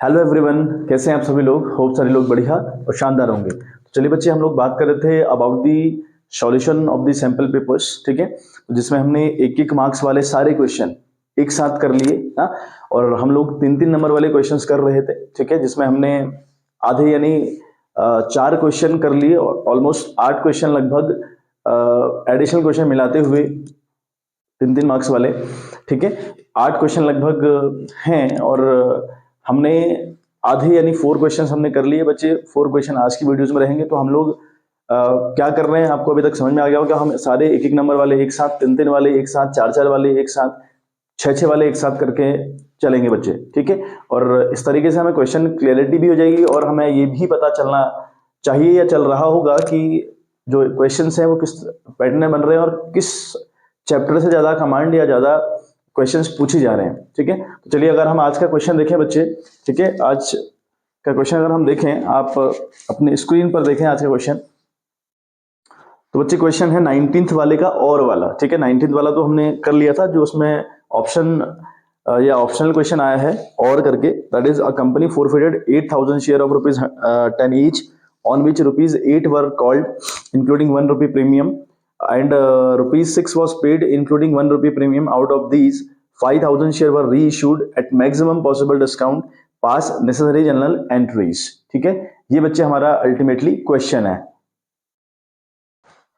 Hello everyone, कैसे हैं आप सभी लोग। होप सारे लोग बढ़िया और शानदार होंगे। तो चलिए बच्चे, हम लोग बात कर रहे थे about the solution of the sample papers. ठीक है, तो जिसमें हमने एक एक मार्क्स वाले सारे क्वेश्चन एक साथ कर लिए। हाँ, और हम लोग तीन तीन नंबर वाले क्वेश्चंस कर रहे थे। ठीक है, जिसमें हमने आधे यानी चार क्वेश्चन कर लिए, ऑलमोस्ट 8 क्वेश्चन लगभग एडिशनल क्वेश्चन मिलाते हुए तीन तीन मार्क्स वाले। ठीक है, 8 क्वेश्चन लगभग हैं और हमने आधे यानी 4 क्वेश्चन हमने कर लिए बच्चे। 4 क्वेश्चन आज की वीडियोस में रहेंगे। तो हम लोग क्या कर रहे हैं, आपको अभी तक समझ में आ गया होगा। हम सारे एक एक नंबर वाले एक साथ, तीन तीन वाले एक साथ, चार चार वाले एक साथ, छह छह वाले एक साथ करके चलेंगे बच्चे। ठीक है, और इस तरीके से हमें क्वेश्चन क्लियरिटी भी हो जाएगी और हमें ये भी पता चलना चाहिए या चल रहा होगा कि जो क्वेश्चन है वो किस पैटर्न में बन रहे हैं और किस चैप्टर से ज्यादा कमांड या ज्यादा क्वेश्चंस पूछे जा रहे हैं। ठीक है, तो चलिए अगर हम आज का क्वेश्चन देखें बच्चे। ठीक है, आज का क्वेश्चन अगर हम देखें, आप अपने स्क्रीन पर देखें आज का क्वेश्चन। तो बच्चे क्वेश्चन है 19th वाले का और वाला। ठीक है, 19th वाला तो हमने कर लिया था, जो उसमें ऑप्शन या ऑप्शनल क्वेश्चन आया है और करके, that is a company forfeited 8,000 share of rupees 10 each on which rupees 8 were called including 1 rupee premium and rupees 6 was paid including 1 rupee premium. Out of these 5,000 share were reissued at maximum possible discount. Pass necessary journal entries. ठीक है, ये बच्चे हमारा ultimately question है।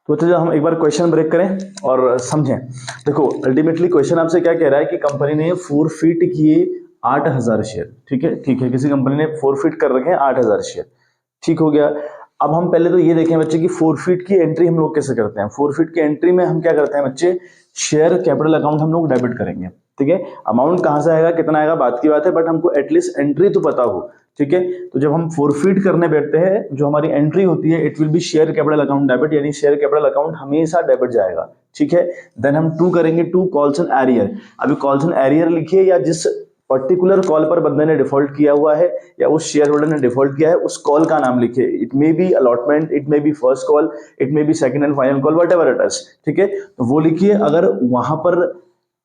तो चलिए हम एक बार क्वेश्चन ब्रेक करें और समझें। देखो, अल्टीमेटली क्वेश्चन आपसे क्या कह रहा है कि कंपनी ने फोरफिट किए 8,000 शेयर। ठीक है, किसी कंपनी ने फोरफिट कर रखे हैं 8,000 शेयर। ठीक हो गया। अब हम पहले तो ये देखें बच्चे कि फोरफिट की एंट्री हम लोग कैसे करते हैं। फोरफिट की एंट्री में हम क्या करते हैं बच्चे, शेयर कैपिटल अकाउंट हम लोग डेबिट करेंगे। ठीक है, अमाउंट कहां से आएगा कितना आएगा बात की बात है, बट हमको एटलीस्ट एंट्री तो पता हो। ठीक है, तो जब हम फोरफिट करने बैठते हैं, जो हमारी एंट्री होती है, it will be share capital account debit, यानी शेयर कैपिटल अकाउंट हमेशा डेबिट जाएगा। ठीक है, देन हम टू करेंगे, टू कॉल्स एंड एरियर। अभी कॉल्स एंड एरियर लिखिए, या जिस पर्टिकुलर कॉल पर बंदे ने डिफॉल्ट किया हुआ है या उस शेयर होल्डर ने डिफॉल्ट किया है, उस कॉल का नाम लिखिए। It may be allotment, it may be first call, it may be second and final call, what ever it is. ठीक है, तो वो लिखिए। अगर वहां पर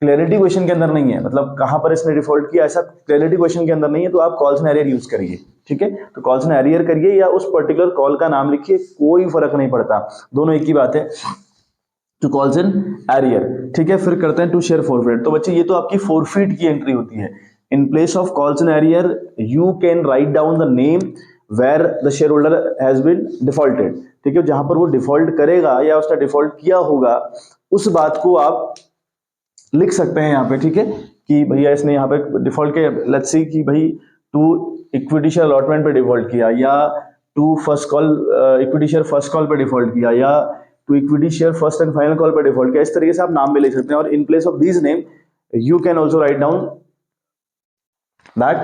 क्लैरिटी क्वेश्चन के अंदर नहीं है, मतलब कहां पर इसने डिफॉल्ट किया ऐसा क्लैरिटी क्वेश्चन के अंदर नहीं है, तो आप कॉल्स एंड एरियर यूज करिए। ठीक है, तो कॉल्स एंड एरियर करिए या उस पर्टिकुलर कॉल का नाम लिखिए, कोई फर्क नहीं पड़ता, दोनों एक ही बात है। To calls and arrear. ठीक है, फिर करते हैं टू शेयर फोरफिट। तो बच्चे ये तो आपकी फोरफिट की एंट्री होती है। In place of calls and arrear you can write down the name where the shareholder has been defaulted. ठीक है, जहां पर वो डिफॉल्ट करेगा या उसने डिफॉल्ट किया होगा, उस बात को आप लिख सकते हैं यहाँ पे। ठीक है, कि भैया इसने यहाँ पे डिफॉल्ट के, लेट्स सी कि भाई टू इक्विटी शेयर अलॉटमेंट पे डिफॉल्ट किया, या to first call equity share first call पे डिफॉल्ट किया, या to equity share first and final call पे डिफॉल्ट किया। इस तरीके से आप नाम भी लिख सकते हैं। और इन place of these name you can also write down that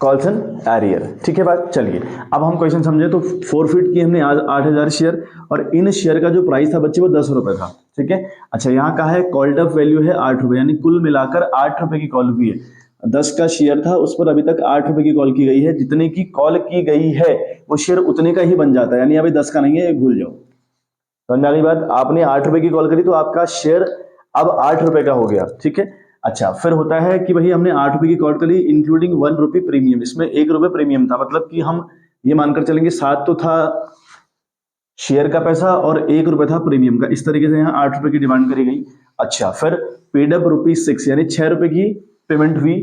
calls and arrear. ठीक है बात। चलिए अब हम क्वेश्चन समझे। तो फोरफिट की हमने आज 8,000 शेयर, और इन शेयर का जो प्राइस था बच्चे वो 10 रुपए था। ठीक है, अच्छा यहाँ कहा है कॉल्ड अप वैल्यू है 8 रुपए, यानी कुल मिलाकर 8 रुपए की कॉल हुई है। 10 का शेयर था, उस पर अभी तक 8 रुपए की कॉल की गई है। जितने की कॉल की गई है वो शेयर उतने का ही बन जाता है, यानी अभी 10 का नहीं है, भूल जाओ। समझ में आ गई बात। आपने 8 रुपए की कॉल करी तो आपका शेयर अब 8 रुपए का हो गया। ठीक है, अच्छा फिर होता है कि भाई हमने 8 रुपए की कॉल करी इंक्लूडिंग 1 रुपी प्रीमियम। इसमें 1 रुपए प्रीमियम था, मतलब कि हम ये मानकर चलेंगे 7 तो था शेयर का पैसा और 1 रुपए था प्रीमियम का। इस तरीके से यहाँ 8 रुपए की डिमांड करी गई। अच्छा फिर पेड अप ₹6, यानी 6 रुपए की पेमेंट हुई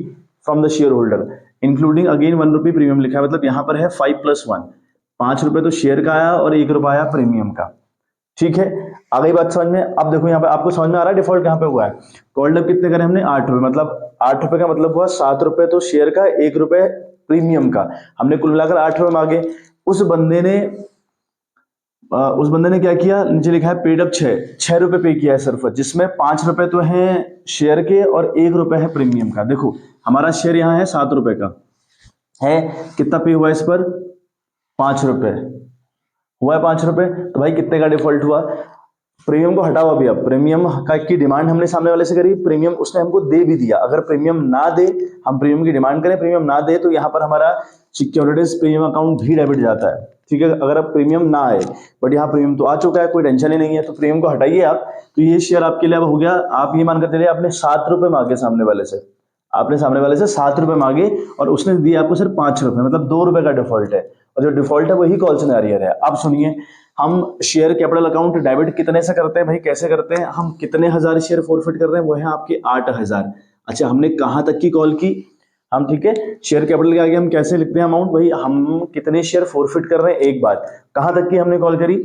from the share holder, including again 1 rupee premium लिखा है, मतलब यहाँ पर है 5 + 1, 5 रुपए तो शेयर का आया और 1 रुपया आया प्रीमियम का। ठीक है, आ गई बात समझ में। अब देखो यहाँ पे आपको समझ में आ रहा है डिफॉल्ट कहाँ पे हुआ है। कॉल्ड अप कितने करे हमने 8 रुपए, मतलब 8 रुपए का मतलब हुआ 7 रुपए तो शेयर का, 1 रुपए प्रीमियम का, हमने कुल मिलाकर 8 रुपए मांगे। उस बंदे ने क्या किया, नीचे लिखा है पेड अप 6 रुपए पे किया है सिर्फ, जिसमें 5 रुपए तो है शेयर के और 1 रुपए है प्रीमियम का। देखो हमारा शेयर यहाँ है 7 रुपए का है, कितना पे हुआ इस पर 5 रुपए हुआ है, 5 रुपए। तो भाई कितने का डिफॉल्ट हुआ, प्रीमियम को हटाओ। अभी अब प्रीमियम का की डिमांड हमने सामने वाले से करी, प्रीमियम उसने हमको दे भी दिया। अगर प्रीमियम ना दे, हम प्रीमियम की डिमांड करें, प्रीमियम ना दे, तो यहाँ पर हमारा सिक्योरिटीज प्रीमियम अकाउंट भी डेबिट जाता है। ठीक है, अगर अब प्रीमियम ना आए, बट यहाँ प्रीमियम तो आ चुका है, कोई टेंशन ही नहीं है, तो प्रीमियम को हटाइए आप। तो ये शेयर आपके लिए अब हो गया, आप ये मानकर चलिए आपने 7 रुपए मांगे सामने वाले से, आपने सामने वाले से 7 रुपए मांगे और उसने दिए आपको सिर्फ 5 रुपए, मतलब 2 रुपए का डिफॉल्ट है, और जो डिफॉल्ट है वही कॉल सिनेरियो है। अब सुनिए, हम शेयर कैपिटल अकाउंट डेबिट कितने से करते हैं भाई, कैसे करते हैं, हम कितने हजार शेयर फॉरफिट कर रहे हैं, वो है आपके 8,000। अच्छा, हमने कहां तक की कॉल की, हम ठीक है शेयर कैपिटल के आगे हम कैसे लिखते हैं अमाउंट, भाई हम कितने शेयर फॉरफिट कर रहे हैं, एक बात। कहां तक की हमने कॉल करी,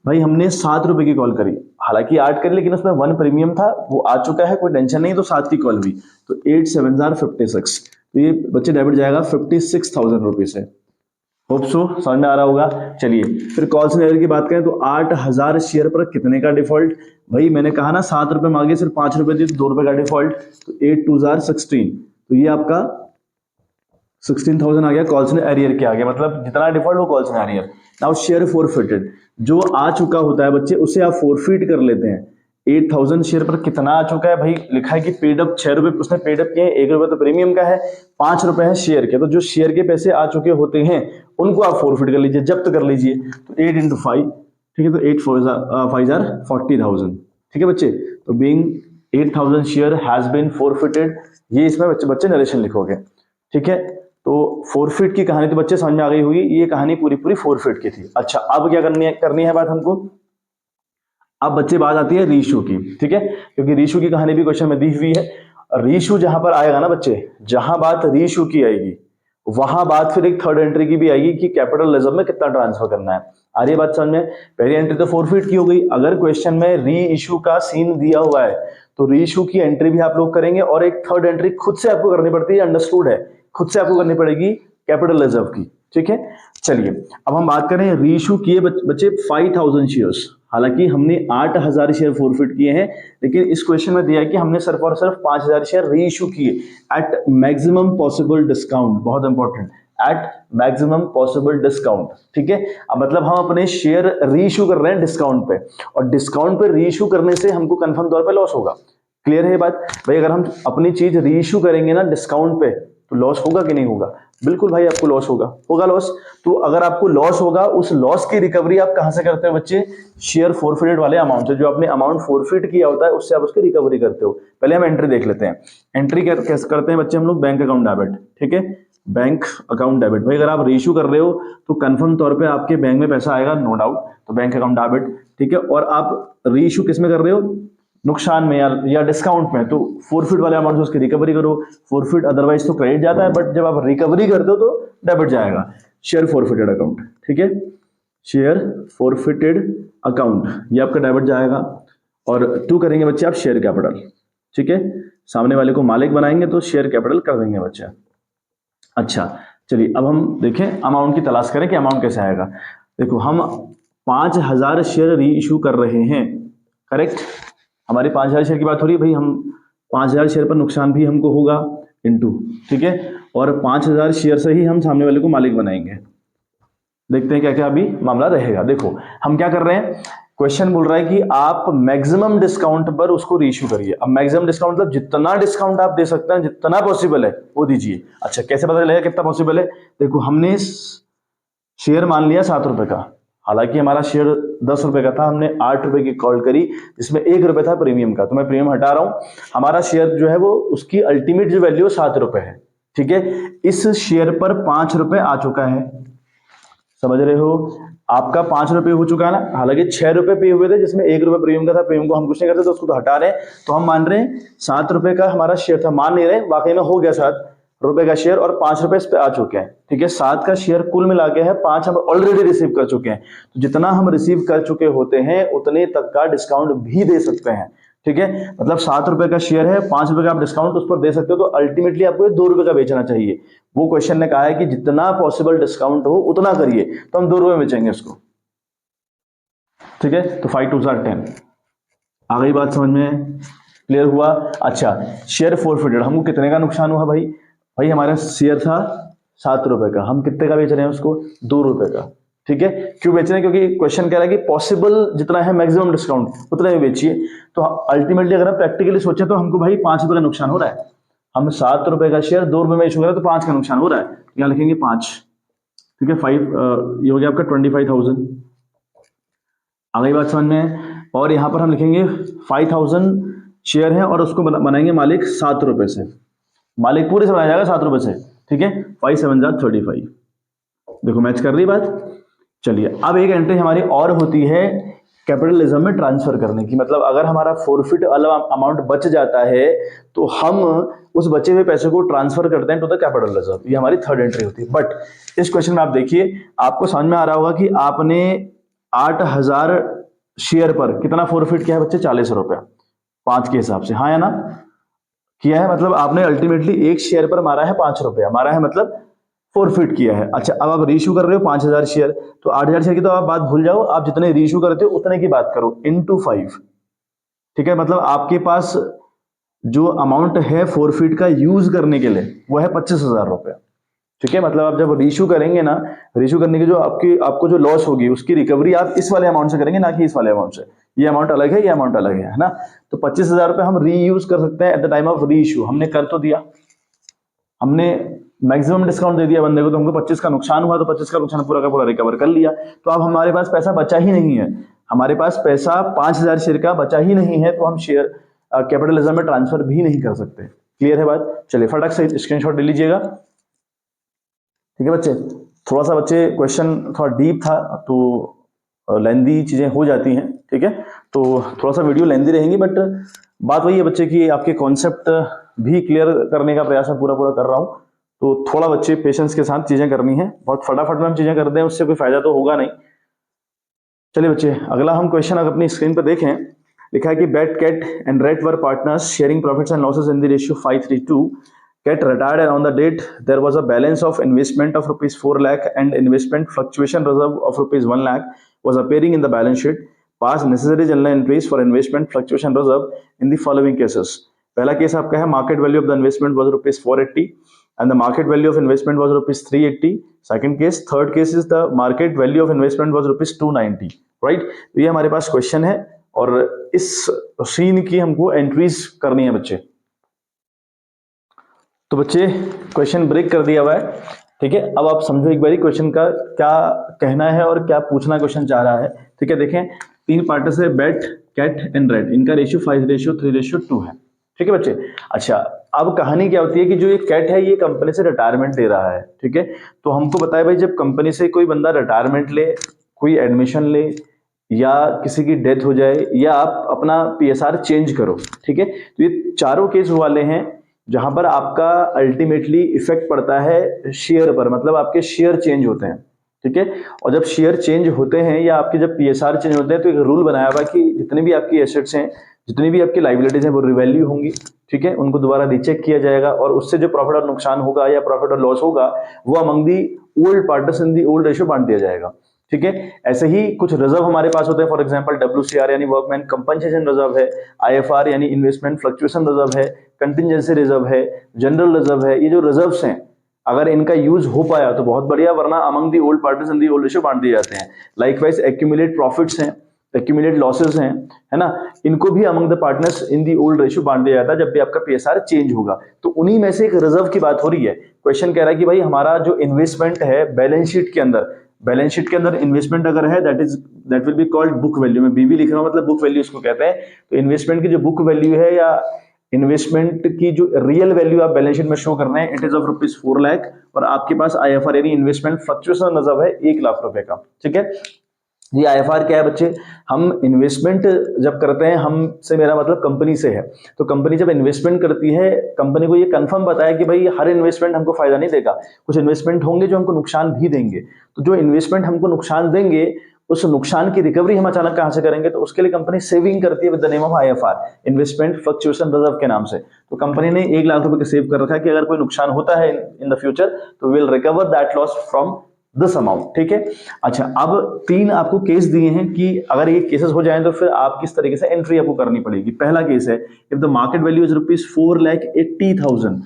भाई हमने 7 रुपए की कॉल करी, हालांकि 8 करी लेकिन उसमें 1 प्रीमियम था, वो आ चुका है, कोई टेंशन नहीं, तो 7 की कॉल हुई, तो 8 7 56, तो ये बच्चे डेबिट जाएगा 56,000 रुपीज से। होप सो समझ में आ रहा होगा। चलिए फिर कॉल सिनेरियो की बात करें तो 8,000 शेयर पर कितने का डिफॉल्ट, भाई मैंने कहा ना 7 रुपए मांगे, सिर्फ 5 रुपए दिए, तो 2 रुपए का डिफॉल्ट, तो 8 2 16, तो ये आपका 16,000 आ गया, कॉल सिनेरियर के आ गया, मतलब जितना डिफॉल्ट वो कॉल सिनेरियर। नाउ शेयर फॉरफिटेड, जो आ चुका होता है बच्चे उसे आप फॉरफिट कर लेते हैं। 8,000 शेयर पर कितना आ चुका है, भाई लिखा है कि पेड अप 6 रुपए उसने पेड अप किए हैं, 1 रुपए तो प्रीमियम का है, 5 रुपए है शेयर के, तो जो शेयर के पैसे आ चुके होते हैं उनको आप फॉरफिट कर लीजिए, जब्त कर लीजिए, तो 8 इंटू 5, ठीक है, तो 8 5 40,000, ठीक है बच्चे, तो being 8,000 share has been forfeited, ये इसमें बच्चे नरेशन लिखोगे, ठीक है। तो फोरफिट की कहानी तो बच्चे समझ में आ गई होगी, ये कहानी पूरी पूरी फोरफिट की थी। अच्छा, अब क्या करनी है बात हमको, अब बच्चे बात आती है रीशू की, ठीक है, क्योंकि रीशू की कहानी भी क्वेश्चन में दी हुई है। रीशू जहां पर आएगा ना बच्चे, जहां बात रीशू की आएगी वहां बात फिर एक थर्ड एंट्री की भी आएगी कि कैपिटल रिजर्व में कितना ट्रांसफर करना है। आ रही बात समझ में, पहली एंट्री तो फोरफिट की हो गई, अगर क्वेश्चन में री इशू का सीन दिया हुआ है तो री इशू की एंट्री भी आप लोग करेंगे, और एक थर्ड एंट्री खुद से आपको करनी पड़ती है, अंडरस्टूड है, खुद से आपको करनी पड़ेगी कैपिटल रिजर्व की, ठीक है। चलिए अब हम बात करें रीइशू किए बच्चे 5,000 शेयर्स, हालांकि हमने 8,000 शेयर फॉरफिट किए हैं, लेकिन इस क्वेश्चन में दिया है कि हमने सिर्फ और सिर्फ 5,000 शेयर रीइशू किए एट मैक्सिमम पॉसिबल डिस्काउंट, बहुत important, at maximum possible discount, ठीक है। अब मतलब हम अपने शेयर रीइशू कर रहे हैं डिस्काउंट पे, और डिस्काउंट पे रीइशू करने से हमको कंफर्म तौर पे लॉस होगा। क्लियर है ये बात भाई, अगर हम अपनी चीज रीइशू करेंगे ना डिस्काउंट पे तो लॉस होगा कि नहीं होगा, बिल्कुल भाई आपको लॉस होगा लॉस। तो अगर आपको लॉस होगा, उस लॉस की रिकवरी आप कहां से करते हो बच्चे, शेयर फॉरफिटेड वाले अमाउंट से, जो आपने अमाउंट फॉरफिट किया होता है उससे आप उसकी रिकवरी करते हो। पहले हम एंट्री देख लेते हैं, एंट्री कैसे करते हैं बच्चे हम लोग, बैंक अकाउंट डेबिट, ठीक है, बैंक अकाउंट डेबिट। भाई अगर आप रीइशू कर रहे हो तो कंफर्म तौर पे आपके बैंक में पैसा आएगा, नो डाउट, तो बैंक अकाउंट डेबिट, ठीक है। और आप रीइशू किस में कर रहे हो, नुकसान में या डिस्काउंट में, तो फॉरफिट वाले अमाउंट से उसकी रिकवरी करो। फॉरफिट अदरवाइज तो क्रेडिट जाता है, बट जब आप रिकवरी करते हो तो डेबिट जाएगा। शेयर फॉरफिटेड अकाउंट, ठीक है, शेयर फॉरफिटेड अकाउंट, ये आपका डेबिट जाएगा। और टू करेंगे बच्चे आप शेयर कैपिटल, ठीक है, सामने वाले को मालिक बनाएंगे तो शेयर कैपिटल कर देंगे बच्चे। अच्छा चलिए अब हम देखें अमाउंट की तलाश करें कि अमाउंट कैसे आएगा। देखो हम 5,000 शेयर री इशू कर रहे हैं, करेक्ट, हमारी 5,000 शेयर की बात हो रही है भाई, हम 5,000 शेयर पर नुकसान भी हमको होगा इनटू, ठीक है, और 5,000 शेयर से ही हम सामने वाले को मालिक बनाएंगे। देखते हैं क्या क्या अभी मामला रहेगा। देखो हम क्या कर रहे हैं, क्वेश्चन बोल रहा है कि आप मैक्सिमम डिस्काउंट पर उसको रीइश्यू करिए। अब मैक्सिमम डिस्काउंट मतलब जितना डिस्काउंट आप दे सकते हैं, जितना पॉसिबल है वो दीजिए। अच्छा कैसे पता चलेगा कितना पॉसिबल है, देखो हमने शेयर मान लिया 7 रुपए का, हालांकि हमारा शेयर 10 रुपए का था, हमने 8 रुपए की कॉल करी जिसमें 1 रुपए था प्रीमियम का, तो मैं प्रीमियम हटा रहा हूं। हमारा शेयर जो है वो उसकी अल्टीमेट जो वैल्यू 7 रुपए है, ठीक है। इस शेयर पर 5 रुपए आ चुका है, समझ रहे हो, आपका 5 रुपए हो चुका है ना, हालांकि 6 रुपए पे हुए थे जिसमें 1 रुपए प्रीमियम का था, प्रीमियम को हम कुछ नहीं करते तो उसको तो हटा रहे हैं, तो हम मान रहे हैं 7 रुपए का हमारा शेयर था, मान नहीं रहे, वाकई में हो गया 7 रुपए का शेयर और 5 रुपए इस पे आ चुके हैं, ठीक है। 7 का शेयर कुल मिला के है, 5 हम ऑलरेडी रिसीव कर चुके हैं, तो जितना हम रिसीव कर चुके होते हैं उतने तक का डिस्काउंट भी दे सकते हैं, ठीक है। मतलब 7 रुपए का शेयर है, 5 रुपए का आप डिस्काउंट उस पर दे सकते हो, तो अल्टीमेटली आपको 2 रुपए का बेचना चाहिए। वो क्वेश्चन ने कहा है कि जितना पॉसिबल डिस्काउंट हो उतना करिए, तो हम 2 रुपए बेचेंगे उसको, ठीक है। तो 5 2 10, आ गई बात समझ में, क्लियर हुआ। अच्छा शेयर फॉरफिटेड, हमको कितने का नुकसान हुआ भाई, भाई हमारा शेयर था 7 रुपए का, हम कितने का बेच रहे हैं उसको, 2 रुपए का, ठीक है। क्यों बेच रहे हैं, क्योंकि क्वेश्चन कह रहा है कि पॉसिबल जितना है मैक्सिमम डिस्काउंट उतना ही बेचिए। तो अल्टीमेटली अगर हम प्रैक्टिकली सोचे तो हमको भाई 5 रुपए का नुकसान हो रहा है, हम 7 रुपए का शेयर 2 रुपए में इशू कर रहे हैं तो 5 का नुकसान हो रहा है, यहाँ लिखेंगे 5, ठीक है। 5 ये हो गया आपका 25,000, आ गई बात समझ में। और यहां पर हम लिखेंगे 5,000 शेयर है और उसको बनाएंगे मालिक 7 रुपए से, मालिक पूरे से बनाया जाएगा 7 रुपए से, ठीक है। 5 7 जा 35, देखो मैच कर रही बात। चलिए अब एक एंट्री हमारी और होती है कैपिटलिज्म में ट्रांसफर करने की, मतलब अगर हमारा फोरफिट वाला अमाउंट बच जाता है तो हम उस बचे हुए पैसे को ट्रांसफर करते हैं टू द कैपिटल रिजर्व, ये हमारी थर्ड एंट्री होती है। बट इस क्वेश्चन में आप देखिए, आपको समझ में आ रहा होगा कि आपने 8,000 शेयर पर कितना फोरफिट किया है बच्चे, 40 रुपया 5 के हिसाब से, हाँ या ना, किया है। मतलब आपने अल्टीमेटली एक शेयर पर मारा है 5 रुपया, मारा है मतलब फोरफिट किया है। अच्छा अब आप रीइश्यू कर रहे हो 5,000 शेयर, तो 8,000 शेयर की तो आप बात भूल जाओ, आप जितने रीइश्यू करते हो उतने की बात करो इनटू 5, ठीक है। मतलब आपके पास जो अमाउंट है फोरफिट का यूज करने के लिए वो है 25,000 रुपया, ठीक है। मतलब आप जब रीइश्यू करेंगे ना, रीइश्यू करने की जो आपको जो लॉस होगी उसकी रिकवरी आप इस वाले अमाउंट से करेंगे, ना कि इस वाले अमाउंट से। ये अमाउंट अलग है, ये अमाउंट अलग है ना। तो 25,000 रुपये हम रीयूज कर सकते हैं at the time of reissue. हमने कर तो दिया, हमने मैक्सिमम डिस्काउंट दे दिया बंदे को, तो हमको 25 का नुकसान हुआ, तो 25 का नुकसान पूरा का पूरा रिकवर कर लिया। तो अब हमारे पास पैसा बचा ही नहीं है, हमारे पास पैसा 5,000 शेयर का बचा ही नहीं है, तो हम शेयर कैपिटलिज्म में ट्रांसफर भी नहीं कर सकते। क्लियर है बात? चलिए फटाक से स्क्रीनशॉट ले लीजिएगा, ठीक है बच्चे। थोड़ा सा बच्चे क्वेश्चन थोड़ा डीप था तो लेंदी चीजें हो जाती हैं, ठीक है। तो थोड़ा सा वीडियो लेंदी रहेंगी, बट बात वही है बच्चे कि आपके कॉन्सेप्ट भी क्लियर करने का प्रयास मैं पूरा पूरा कर रहा हूं। तो थोड़ा बच्चे पेशेंस के साथ चीजें करनी है, बहुत फटाफट में हम चीजें करते हैं उससे कोई फायदा तो होगा नहीं। चलिए बच्चे अगला हम क्वेश्चन अगर अपनी स्क्रीन पर देखें, लिखा है कि Bat Cat and Rat were partners sharing profits and losses in the ratio 5:3. Cat retired and on the date there was a balance of investment of rupees 4 lakh and investment fluctuation reserve of rupees 1 lakh was appearing in the balance sheet. Pass necessary journal entries for investment fluctuation reserve in the following cases. पहला case आपका है market value of the investment was rupees 480 and the market value of investment was rupees 380. Second case, third case is the market value of investment was rupees 290. Right? तो ये हमारे पास question है और इस scene की हमको एंट्रीज करनी है बच्चे। तो बच्चे क्वेश्चन ब्रेक कर दिया हुआ है, ठीक है। अब आप समझो एक बारी क्वेश्चन का क्या कहना है और क्या पूछना क्वेश्चन चाह रहा है, ठीक है। देखें 3 पार्ट से बैट कैट एंड रेट, इनका रेशियो 5:3:2 है, ठीक है बच्चे। अच्छा अब कहानी क्या होती है कि जो ये कैट है ये कंपनी से रिटायरमेंट ले रहा है, ठीक है। तो हमको बताया भाई जब कंपनी से कोई बंदा रिटायरमेंट ले, कोई एडमिशन ले, या किसी की डेथ हो जाए, या आप अपना पीएसआर चेंज करो, ठीक है। तो ये चारों केस वाले हैं जहां पर आपका अल्टीमेटली इफेक्ट पड़ता है शेयर पर, मतलब आपके शेयर चेंज होते हैं, ठीक है। और जब शेयर चेंज होते हैं या आपके जब पीएसआर चेंज होते हैं तो एक रूल बनाया हुआ कि जितनी भी आपकी एसेट्स हैं, जितनी भी आपकी लाइबिलिटीज हैं वो रिवैल्यू होंगी, ठीक है। उनको दोबारा रीचेक किया जाएगा और उससे जो प्रॉफिट और नुकसान होगा या प्रॉफिट और लॉस होगा वो among the old partners in the old ratio बांट दिया जाएगा, ठीक है। ऐसे ही कुछ रिजर्व हमारे पास होते हैं, फॉर एग्जांपल WCR यानी वर्कमैन कंपनसेशन रिजर्व है, IFR यानी इन्वेस्टमेंट फ्लक्चुएशन रिजर्व है, कंटिजेंसी रिजर्व है, जनरल रिजर्व है। ये जो रिजर्व्स हैं अगर इनका यूज हो पाया तो बहुत बढ़िया, वरना among the old partners in the old ratio बांट दिए जाते हैं। लाइकवाइज एक्यूमुलेट प्रॉफिट्स हैं, एक्यूमुलेट लॉसेस हैं, है ना, इनको भी among the partners in the old ratio बांट दिया जाता है जब भी आपका पीएसआर चेंज होगा। तो उन्हीं में से एक रिजर्व की बात हो रही है। क्वेश्चन कह रहा है कि भाई हमारा जो इन्वेस्टमेंट है बैलेंस शीट के अंदर, बैलेंस शीट के अंदर इन्वेस्टमेंट अगर है that will be called book value, में बीवी लिख रहा हूं मतलब बुक वैल्यू इसको कहते हैं। तो इन्वेस्टमेंट की जो बुक वैल्यू है या इन्वेस्टमेंट की जो रियल वैल्यू आप बैलेंस शीट में शो कर रहे हैं, it is of rupees 4 lakh, और आपके पास IFR यानी इन्वेस्टमेंट फ्लक्चुएशन रिजर्व है 1 लाख रुपए का, ठीक है। ये IFR क्या है बच्चे, हम इन्वेस्टमेंट जब करते हैं, हमसे मेरा मतलब कंपनी से है, तो कंपनी जब इन्वेस्टमेंट करती है, कंपनी को ये कंफर्म बताया कि भाई हर इन्वेस्टमेंट हमको फायदा नहीं देगा, कुछ इन्वेस्टमेंट होंगे जो हमको नुकसान भी देंगे। तो जो इन्वेस्टमेंट हमको नुकसान देंगे उस नुकसान की रिकवरी हम अचानक कहां से करेंगे, तो उसके लिए कंपनी सेविंग करती है with the name of IFR, investment fluctuation reserve के नाम से। तो कंपनी ने 1 लाख रुपए का सेव कर रखा है कि अगर कोई नुकसान होता है इन द फ्यूचर तो will recover that loss from this amount, ठीक है। अच्छा अब 3 आपको केस दिए हैं कि अगर ये केसेस हो जाएं तो फिर आप किस तरीके से एंट्री आपको करनी पड़ेगी। पहला केस है if the market value is rupees 4,80,000,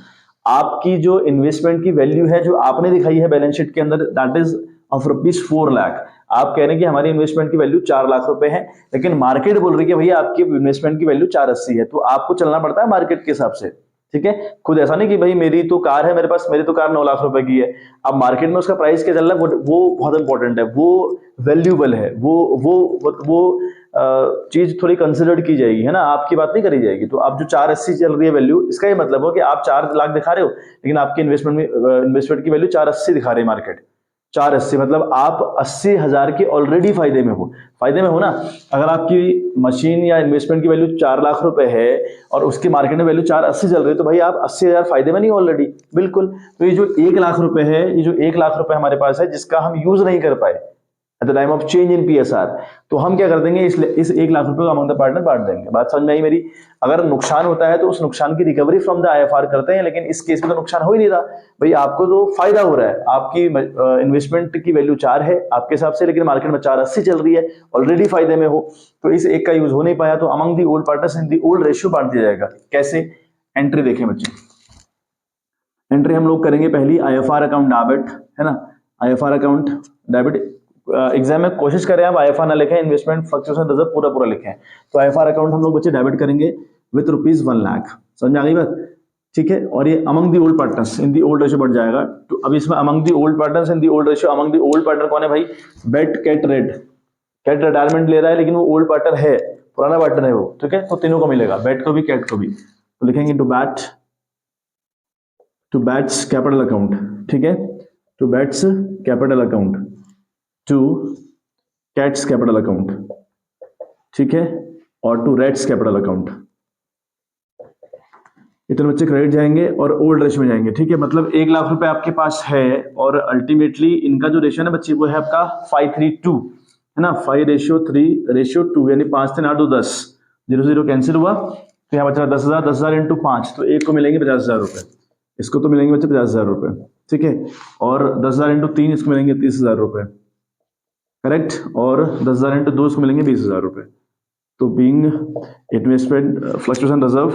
आपकी जो इन्वेस्टमेंट की वैल्यू है जो आपने दिखाई है बैलेंस शीट के अंदर that is of rupees 4 lakh. आप कह रहे हैं कि हमारी इन्वेस्टमेंट की वैल्यू 4 लाख रुपए है, लेकिन मार्केट बोल रही है भैया आपकी इन्वेस्टमेंट की वैल्यू 480 है, तो आपको चलना पड़ता है मार्केट के हिसाब से, ठीक है। खुद ऐसा नहीं कि भाई मेरी तो कार है, मेरे पास मेरी तो कार 9 लाख रुपए की है, अब मार्केट में उसका प्राइस क्या चल रहा है वो बहुत इंपॉर्टेंट है, वो वैल्यूएबल है, वो चीज थोड़ी कंसिडर्ड की जाएगी, है ना, आपकी बात नहीं करी जाएगी। तो आप जो 480 चल रही है वैल्यू, इसका ये मतलब हो कि आप 4 लाख दिखा रहे हो, लेकिन आपकी इन्वेस्टमेंट की वैल्यू 480 दिखा रही है मार्केट। 480 मतलब आप 80,000 के ऑलरेडी फायदे में हो ना। अगर आपकी मशीन या इन्वेस्टमेंट की वैल्यू 4 लाख रुपए है और उसकी मार्केट में वैल्यू 480 चल रही है, तो भाई आप 80,000 फायदे में नहीं ऑलरेडी, बिल्कुल। तो ये जो 1 लाख रुपए है, ये जो 1 लाख रुपए हमारे पास है जिसका हम यूज नहीं कर पाए at the time of change in PSR, तो हम क्या कर देंगे, इस 1 लाख रुपए को अमंग द पार्टनर बांट देंगे। बात समझ में आई मेरी? अगर नुकसान होता है तो उस नुकसान की रिकवरी फ्रॉम द आईएफआर करते हैं, लेकिन इस केस में तो नुकसान हो ही नहीं रहा भाई, आपको तो फायदा हो रहा है। आपकी इन्वेस्टमेंट की वैल्यू 4 है आपके हिसाब से, लेकिन मार्केट में 480 चल रही है, ऑलरेडी फायदे में हो, तो इस एक का यूज हो नहीं पाया, तो among the old partners in the old ratio बांट दिया जाएगा। कैसे? एंट्री देखें बच्चे, एंट्री हम लोग करेंगे पहली आईएफआर अकाउंट डेबिट, है ना, आईएफआर अकाउंट डेबिट। एग्जाम में कोशिश करें आप आईएफआर ना लिखें, इन्वेस्टमेंट फ्लक्चुएशन रिजर्व पूरा लिखें। तो आईएफआर अकाउंट हम लोग बच्चे डेबिट करेंगे विद ₹1 लाख। समझ में आ गई बात? ठीक है, और ये among the old partners in the old ratio बढ़ जाएगा। तो अब इसमें among the old partners in the old ratio, among the old partner कौन है भाई? बेट कैट रेड। कैट रिटायरमेंट ले रहा है लेकिन वो ओल्ड पार्टनर है, पुराना पार्टनर है वो, ठीक है, तो तीनों को मिलेगा, बेट को भी कैट को भी। तो लिखेंगे टू बैट्स कैपिटल अकाउंट, ठीक है, to Bat's capital account, to Cat's capital account, ठीक है, और टू रेड्स कैपिटल अकाउंट। इतने बच्चे क्रेडिट जाएंगे और ओल्ड रेशियो में जाएंगे, ठीक है। मतलब 1 लाख रुपए आपके पास है और अल्टीमेटली इनका जो रेशियो है बच्चे वो है आपका 5:3:2, है ना, 5:3:2, यानी 5 3 8 2 10, 0 0 कैंसिल हुआ, तो यहाँ बचा 10,000, 10,000 इंटू 5, तो एक को मिलेंगे 50,000 रुपए, इसको तो मिलेंगे बच्चे 50,000 रुपए, ठीक है, और 10,000 इंटू 3 इसको मिलेंगे 30,000 रुपए, करेक्ट, और 10,000 इंटू 2 इसको मिलेंगे 20,000 रुपए। तो being investment fluctuation reserve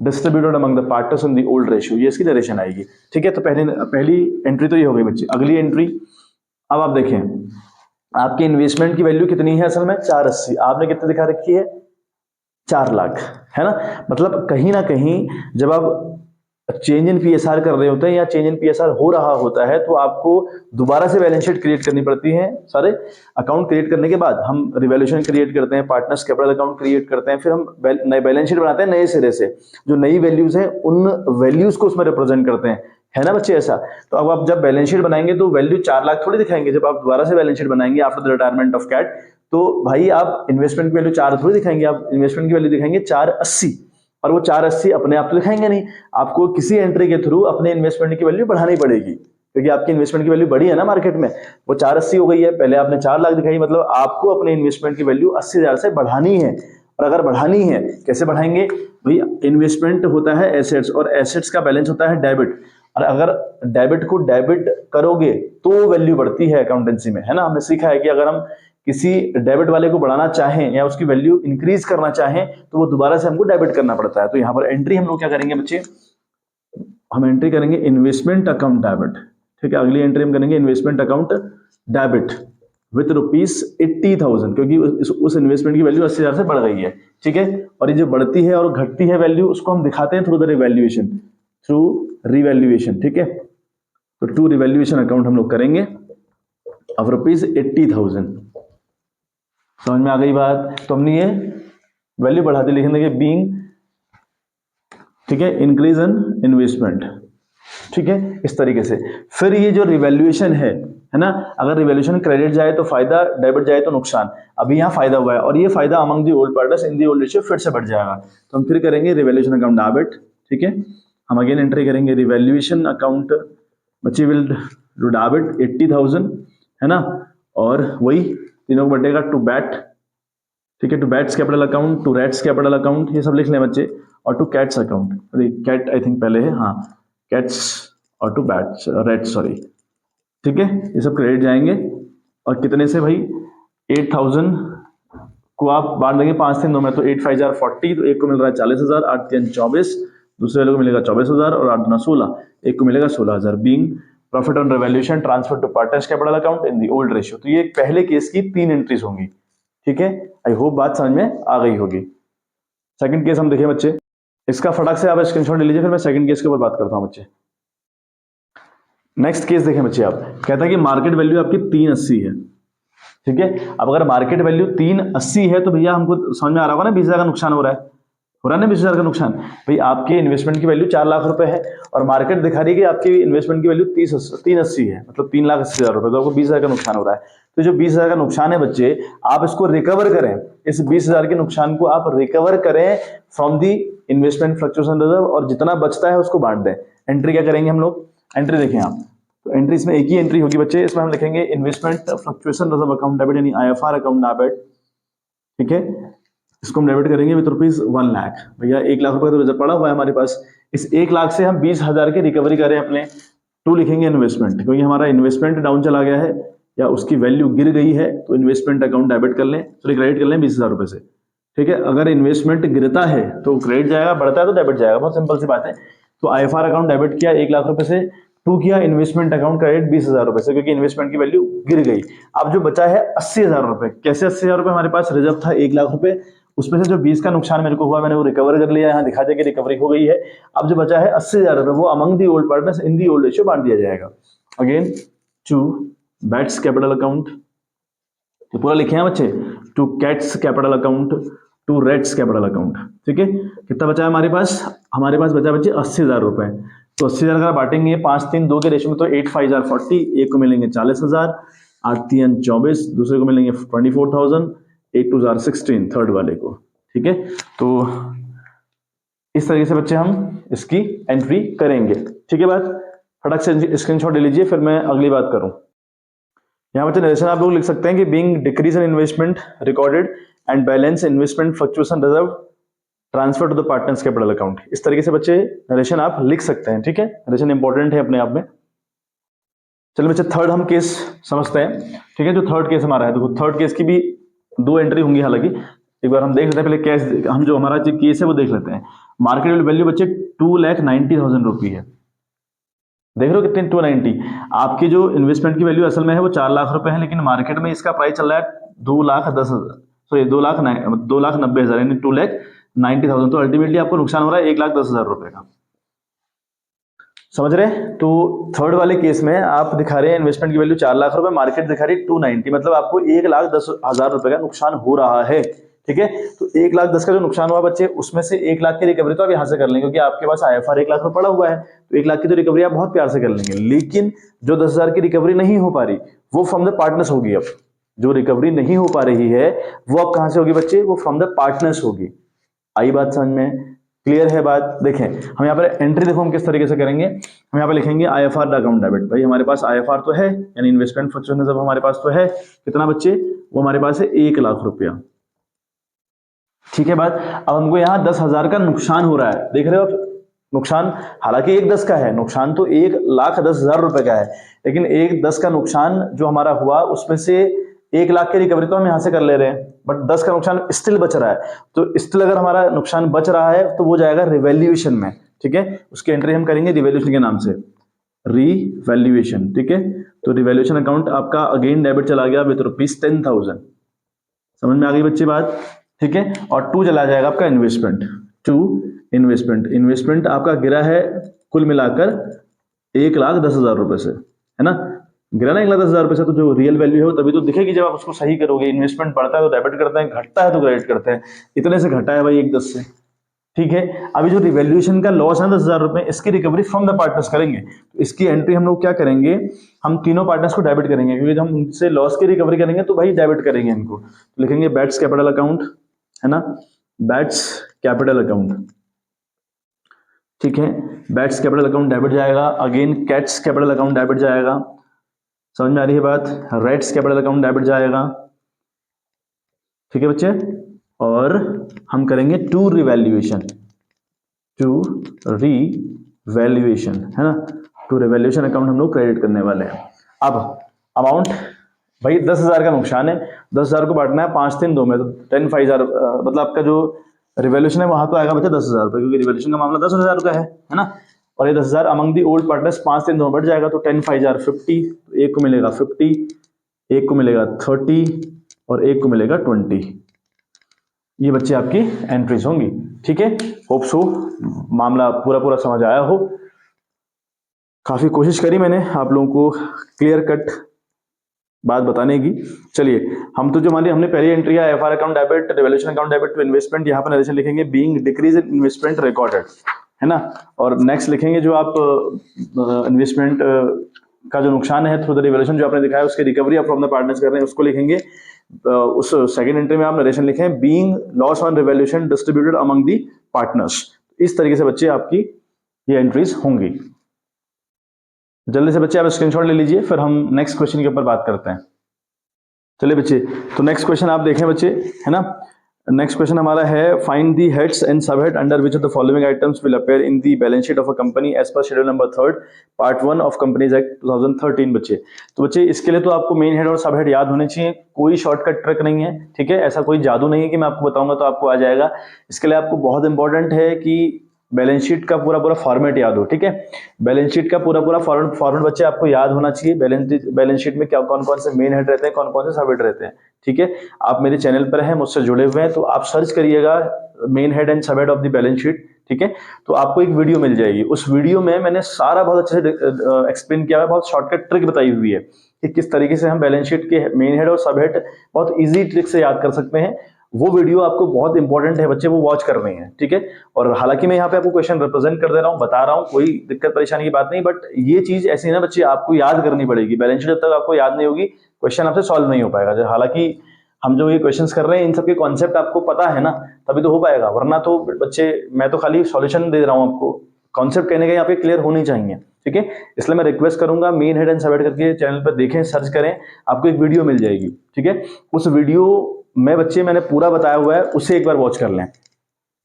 distributed among the partners in the old ratio, ये इसकी नरेशन आएगी, ठीक है। तो पहली एंट्री तो ये हो गई बच्चे। अगली एंट्री, अब आप देखें आपकी इन्वेस्टमेंट की वैल्यू कितनी है असल में? 480, आपने कितने दिखा रखी है? 4 लाख, है ना। मतलब कहीं ना कहीं जब आप चेंज इन पीएसआर कर रहे होते हैं या चेंज इन पीएसआर हो रहा होता है, तो आपको दोबारा से बैलेंस शीट क्रिएट करनी पड़ती है। सारे अकाउंट क्रिएट करने के बाद हम रिवैल्यूएशन क्रिएट करते हैं, पार्टनर्स कैपिटल अकाउंट क्रिएट करते हैं, फिर हम नए बैलेंस शीट बनाते हैं नए सिरे से, जो नई वैल्यूज हैं उन वैल्यूज को उसमें रिप्रेजेंट करते हैं, है ना बच्चे, ऐसा। तो अब आप जब बैलेंस शीट बनाएंगे तो वैल्यू 4 लाख थोड़ी दिखाएंगे, जब आप दोबारा से बैलेंस शीट बनाएंगे after the retirement of Cat, तो भाई आप इन्वेस्टमेंट की वैल्यू 4 थोड़ी दिखाएंगे, आप इन्वेस्टमेंट की वैल्यू दिखाएंगे 480, और वो 480 अपने आप तो दिखाएंगे नहीं, आपको किसी एंट्री के थ्रू अपने इन्वेस्टमेंट की वैल्यू बढ़ानी पड़ेगी, क्योंकि आपकी इन्वेस्टमेंट की वैल्यू बढ़ी है ना मार्केट में, वो 480 हो गई है, पहले आपने 4 लाख दिखाई, मतलब आपको अपने इन्वेस्टमेंट की वैल्यू 80,000 से बढ़ानी है। और अगर बढ़ानी है, कैसे बढ़ाएंगे भाई? इन्वेस्टमेंट होता है एसेट्स, और एसेट्स का बैलेंस होता है डेबिट, और अगर डेबिट को डेबिट करोगे तो वैल्यू बढ़ती है अकाउंटेंसी में, है ना। हमने सीखा है कि अगर हम किसी डेबिट वाले को बढ़ाना चाहें या उसकी वैल्यू इंक्रीज करना चाहें तो वो दोबारा से हमको डेबिट करना पड़ता है। तो यहाँ पर एंट्री हम लोग क्या करेंगे बच्चे? हम एंट्री करेंगे इन्वेस्टमेंट अकाउंट डेबिट, ठीक है। अगली एंट्री हम करेंगे इन्वेस्टमेंट अकाउंट डेबिट विथ ₹80,000, क्योंकि उस इन्वेस्टमेंट की वैल्यू 80,000 से बढ़ गई है, ठीक है। और ये जो बढ़ती है और घटती है वैल्यू, उसको हम दिखाते हैं थ्रू द रिवैल्यूएशन, ठीक है। तो टू रिवैल्यूएशन अकाउंट हम लोग करेंगे ऑफ ₹80,000। समझ में आ गई बात? तो हमने ये वैल्यू बढ़ा दी, लिखेंगे कि बीइंग, ठीक है, इंक्रीज इन इन्वेस्टमेंट, ठीक है, इस तरीके से। फिर ये जो रिवैल्यूएशन है ना, अगर रिवैल्यूएशन क्रेडिट जाए तो फायदा, डेबिट जाए तो नुकसान। अभी यहाँ फायदा हुआ है और ये फायदा among the old partners in the old ratio फिर से बढ़ जाएगा, तो हम फिर करेंगे रिवैल्यूएशन अकाउंट डेबिट, ठीक है। हम अगेन एंट्री करेंगे रिवैल्यूएशन अकाउंट, बच्चे विल डू डेबिट 80,000, है ना, और वही तीनों को बटेगा टू बैट, ठीक है, to Bat's capital account, to Red's capital account, ये सब लिख लें बच्चे, और टू कैट्स अकाउंट, अरे कैट आई थिंक पहले है, हाँ, कैट्स और टू बैट्स रेड्स, सॉरी, ठीक है, ये सब क्रेडिट जाएंगे। और कितने से भाई? 8,000 को आप बांट देंगे 5 3 2 में, तो 8 5 जार 40, तो एक को मिल रहा है 40,000, 8 3 24, दूसरे वाले को मिलेगा 24,000, और 8 2 16, एक को मिलेगा 16,000। Being profit on revaluation transfer to partners capital account in the old ratio. तो ये पहले केस की 3 एंट्रीज होंगी, ठीक है। आई होप बात समझ में आ गई होगी। सेकंड केस हम देखें बच्चे, इसका फटाक से आप स्क्रीनशॉट ले लीजिए, फिर मैं सेकंड केस के ऊपर बात करता हूं बच्चे। नेक्स्ट केस देखें बच्चे, आप कहता है कि मार्केट वैल्यू आपकी 380 है, ठीक है। अब अगर मार्केट वैल्यू 380 है तो भैया हमको समझ में आ रहा होगा ना 20,000 का नुकसान हो रहा है, हो रहा है ना 20,000 का नुकसान। भाई आपके इन्वेस्टमेंट की वैल्यू 4 लाख रुपए है और मार्केट दिखा रही है कि आपकी इन्वेस्टमेंट की वैल्यू 380 है, मतलब 3,80,000 रुपए, तो आपको 20,000 का नुकसान हो रहा है। तो जो 20,000 का नुकसान है बच्चे, आप इसको रिकवर करें, इस 20,000 के नुकसान को आप रिकवर करें from the investment fluctuation reserve, और जितना बचता है उसको बांट दें। एंट्री क्या करेंगे हम लोग, एंट्री देखें आप, तो एंट्री इसमें एक ही एंट्री होगी बच्चे, इसमें हम लिखेंगे investment fluctuation reserve account debit, यानी IFR अकाउंट डेबिट। ठीक है, इसको हम डेबिट करेंगे विद रुपीज 1 लाख। भैया 1 लाख रुपए तो रिजर्व पड़ा हुआ है हमारे पास, इस 1 लाख से हम 20,000 की रिकवरी करें अपने। टू लिखेंगे इन्वेस्टमेंट, क्योंकि हमारा इन्वेस्टमेंट डाउन चला गया है या उसकी वैल्यू गिर गई है, तो इन्वेस्टमेंट अकाउंट डेबिट कर लें, सॉरी क्रेडिट कर लें 20,000 रुपए से। ठीक है, अगर इन्वेस्टमेंट गिरता है तो क्रेडिट जाएगा, बढ़ता है तो डेबिट जाएगा, बहुत सिंपल सी बात है। तो IFR अकाउंट डेबिट किया 1 लाख रुपए से, टू किया इन्वेस्टमेंट अकाउंट क्रेडिट 20,000 रुपए से, क्योंकि इन्वेस्टमेंट की वैल्यू गिर गई। अब जो बचा है 80,000 रुपए, कैसे 80,000 रुपए, हमारे पास रिजर्व था 1 लाख रुपए, उसमें से जो 20 का नुकसान मेरे को हुआ मैंने वो रिकवर कर लिया, यहाँ दिखा दिया कि रिकवरी हो गई है। अब जो बचा है 80,000 रुपए, वो among the old partners in the old ratio बांट दिया जाएगा। Again to Bat's capital account, तो पूरा लिखे हैं बच्चे, to Cat's capital account, to Red's capital account. ठीक है, कितना बचा है हमारे पास, हमारे पास बचा बच्चे 80,000 रुपए। तो 80,000 का बांटेंगे 5 3 2 के रेशियो में, तो 8 5 जार 40, एक को मिलेंगे 40,000, 8 3 24, दूसरे को मिलेंगे 24,000, 8 2 जार 16 थर्ड वाले को। ठीक है, तो इस तरीके से बच्चे हम इसकी एंट्री करेंगे। ठीक है, बात फटक से स्क्रीनशॉट ले लीजिए, फिर मैं अगली बात करूं। यहाँ बच्चे नरेशन आप लोग लिख सकते हैं कि being decrease in investment recorded and balance investment fluctuation reserve transfer to the partners capital account. इस तरीके से बच्चे नरेशन आप लिख सकते हैं। ठीक है, नरेशन इंपॉर्टेंट है अपने आप में। चलिए बच्चे थर्ड हम केस समझते हैं। ठीक है, जो थर्ड केस हमारा है, देखो थर्ड केस की भी 2 एंट्री होंगी, हालांकि एक बार हम देख लेते हैं पहले केस, हम जो हमारा जो केस है वो देख लेते हैं। मार्केट वैल्यू बच्चे 2,90,000 रुपये है, देख रहे हो कितने, 290। आपकी जो इन्वेस्टमेंट की वैल्यू असल में है वो 4 लाख रुपए है, लेकिन मार्केट में इसका प्राइस चल रहा है 2,10,000, सॉरी 2,90,000, यानी 2,90,000। तो अल्टीमेटली आपको नुकसान हो रहा है 1,10,000 रुपए का, समझ रहे हैं। तो थर्ड वाले केस में आप दिखा रहे हैं इन्वेस्टमेंट की वैल्यू 4 लाख रुपए, मार्केट दिखा रही है 290, मतलब आपको 1,10,000 रुपए का नुकसान हो रहा है। ठीक है, तो 1,10,000 का जो नुकसान हुआ बच्चे, उसमें से 1 लाख की रिकवरी तो आप यहां से कर लेंगे, क्योंकि आपके पास IFR 1 लाख रुपए पड़ा हुआ है, तो 1 लाख की तो रिकवरी आप बहुत प्यार से कर लेंगे। लेकिन जो 10,000 की रिकवरी नहीं हो पा रही, वो फ्रॉम द पार्टनर्स होगी। अब जो रिकवरी नहीं हो पा रही है वो अब कहां से होगी बच्चे, वो फ्रॉम द पार्टनर्स होगी। आई बात समझ में, क्लियर है बात। देखें हम यहाँ पर एंट्री देखो हम किस तरीके से करेंगे। हम यहाँ पे लिखेंगे IFR अकाउंट डेबिट। भाई हमारे पास IFR तो है, यानी इन्वेस्टमेंट फ्लक्चुएशन रिजर्व हमारे पास तो है, कितना बच्चे, वो हमारे पास है 1 लाख रुपया। ठीक है बात। अब हमको यहाँ 10,000 का नुकसान हो रहा है, देख रहे हो आप नुकसान, हालांकि 1,10 का है नुकसान, तो 1,10,000 रुपए का है, लेकिन 1,10 का नुकसान जो हमारा हुआ उसमें से 1 लाख की रिकवरी तो हम यहां से कर ले रहे हैं, बट 10 का नुकसान स्टिल बच रहा है। तो स्टिल अगर हमारा नुकसान बच रहा है तो वो जाएगा रिवैल्यूएशन में। ठीक है, उसकी एंट्री हम करेंगे रिवैल्यूएशन के नाम से, रिवैल्यूएशन। ठीक है, तो रिवैल्यूएशन अकाउंट आपका अगेन डेबिट चला गया विद ₹10,000। समझ में आ गई बच्ची बात। ठीक है, और 2 चला जाएगा आपका इन्वेस्टमेंट, टू इन्वेस्टमेंट। इन्वेस्टमेंट आपका गिरा है कुल मिलाकर 1,10,000 रुपए से, है ना, गिरा ना 1,10,000 रुपए से, तो जो रियल वैल्यू है वो तभी तो दिखेगी जब आप उसको सही करोगे। इन्वेस्टमेंट बढ़ता है तो डेबिट करते हैं, घटता है तो क्रेडिट करते हैं, इतने से घटा है भाई 1,10 से। ठीक है, अभी जो रिवैल्यूएशन का लॉस है 10,000 रुपए, इसकी रिकवरी फ्रॉम द पार्टनर्स करेंगे। तो इसकी एंट्री हम लोग क्या करेंगे, हम तीनों पार्टनर्स को डेबिट करेंगे, क्योंकि जब हम उनसे लॉस की रिकवरी करेंगे तो भाई डेबिट करेंगे इनको। तो लिखेंगे बैट्स कैपिटल अकाउंट, है ना, बैट्स कैपिटल अकाउंट। ठीक है, बैट्स कैपिटल अकाउंट डेबिट जाएगा, again cats capital account debit जाएगा, समझ में आ रही है बात, रेड्स कैपिटल अकाउंट डेबिट जाएगा। ठीक है बच्चे, और हम करेंगे टू रिवैल्यूएशन, है ना, टू रिवैल्यूएशन अकाउंट हम लोग क्रेडिट करने वाले हैं। अब अमाउंट भाई 10,000 का नुकसान है, 10,000 को बांटना है 5 3 2 में, तो 10 5 जार, मतलब आपका जो रिवैल्यूएशन है वहां तो आएगा बच्चा 10,000 रुपए, क्योंकि रिवैल्यूएशन का मामला 10,000 का है ना, और ये 10,000 अमंग दी ओल्ड पार्टनर्स 5 3 2 बढ़ जाएगा, तो 10 5 जार 50, एक को मिलेगा 50, एक को मिलेगा 30 और एक को मिलेगा 20। ये बच्चे आपकी एंट्रीज होंगी। ठीक है, होप सो मामला पूरा समझ आया हो। काफी कोशिश करी मैंने आप लोगों को क्लियर कट बात बताने की। चलिए हम तो जो हमारी हमने पहली एंट्री है FR account debit, revaluation account debit to investment, यहाँ पर नरेशन लिखेंगे being decrease in investment recorded, है ना। और नेक्स्ट लिखेंगे जो आप इन्वेस्टमेंट का जो नुकसान है थ्रू द रिवैल्यूएशन जो आपने दिखाया उसके रिकवरी आप फ्रॉम द पार्टनर्स कर रहे हैं उसको लिखेंगे। उस सेकंड एंट्री में आप नरेशन लिखें being loss on revaluation distributed among the partners. इस तरीके से बच्चे आपकी ये एंट्रीज होंगी। जल्दी से बच्चे आप स्क्रीनशॉट ले लीजिए, फिर हम नेक्स्ट क्वेश्चन के ऊपर बात करते हैं। चलिए बच्चे, तो नेक्स्ट क्वेश्चन आप देखें बच्चे, है ना। नेक्स्ट क्वेश्चन हमारा है find the heads and sub head under which of the following items will appear in the balance sheet of a company as per schedule number 3 part 1 of companies act 2013। बच्चे तो बच्चे इसके लिए तो आपको main head और sub head याद होने चाहिए, कोई शॉर्टकट ट्रिक नहीं है, ठीक है। ऐसा कोई जादू नहीं है कि मैं आपको बताऊंगा तो आपको आ जाएगा। इसके लिए आपको बहुत इंपॉर्टेंट है कि बैलेंस शीट का पूरा फॉर्मेट याद हो, ठीक है। बैलेंस शीट का पूरा फॉर्मेट बच्चे आपको याद होना चाहिए। बैलेंस शीट में क्या कौन कौन से मेन हेड रहते हैं, कौन कौन से सब हेड रहते हैं, ठीक है। आप मेरे चैनल पर हैं, मुझसे जुड़े हुए हैं, तो आप सर्च करिएगा main head and sub head of the balance sheet, ठीक है। तो आपको एक वीडियो मिल जाएगी, उस वीडियो में मैंने सारा बहुत अच्छे से एक्सप्लेन किया है, बहुत शॉर्टकट ट्रिक बताई हुई है कि किस तरीके से हम बैलेंस शीट के मेन हेड और सब हेड बहुत ईजी ट्रिक से याद कर सकते हैं। वो वीडियो आपको बहुत इंपॉर्टेंट है बच्चे, वो वॉच कर रहे हैं, ठीक है। और हालांकि मैं यहाँ पे आपको क्वेश्चन रिप्रेजेंट कर दे रहा हूँ, बता रहा हूँ, कोई दिक्कत परेशानी की बात नहीं, बट ये चीज ऐसी है ना बच्चे, आपको याद करनी पड़ेगी। बैलेंस शीट जब तक आपको याद नहीं होगी क्वेश्चन आपसे सॉल्व नहीं हो पाएगा। हालांकि हम जो ये क्वेश्चंस कर रहे हैं इन सबके कॉन्सेप्ट आपको पता है ना, तभी तो हो पाएगा, वरना तो बच्चे मैं तो खाली सॉल्यूशन दे रहा हूँ आपको, कॉन्सेप्ट कहने के यहाँ पे क्लियर होनी चाहिए, ठीक है। इसलिए मैं रिक्वेस्ट करूंगा main head and sub head करके चैनल पर देखें, सर्च करें, आपको एक वीडियो मिल जाएगी, ठीक है। उस वीडियो में बच्चे मैंने पूरा बताया हुआ है, उसे एक बार वॉच कर लें।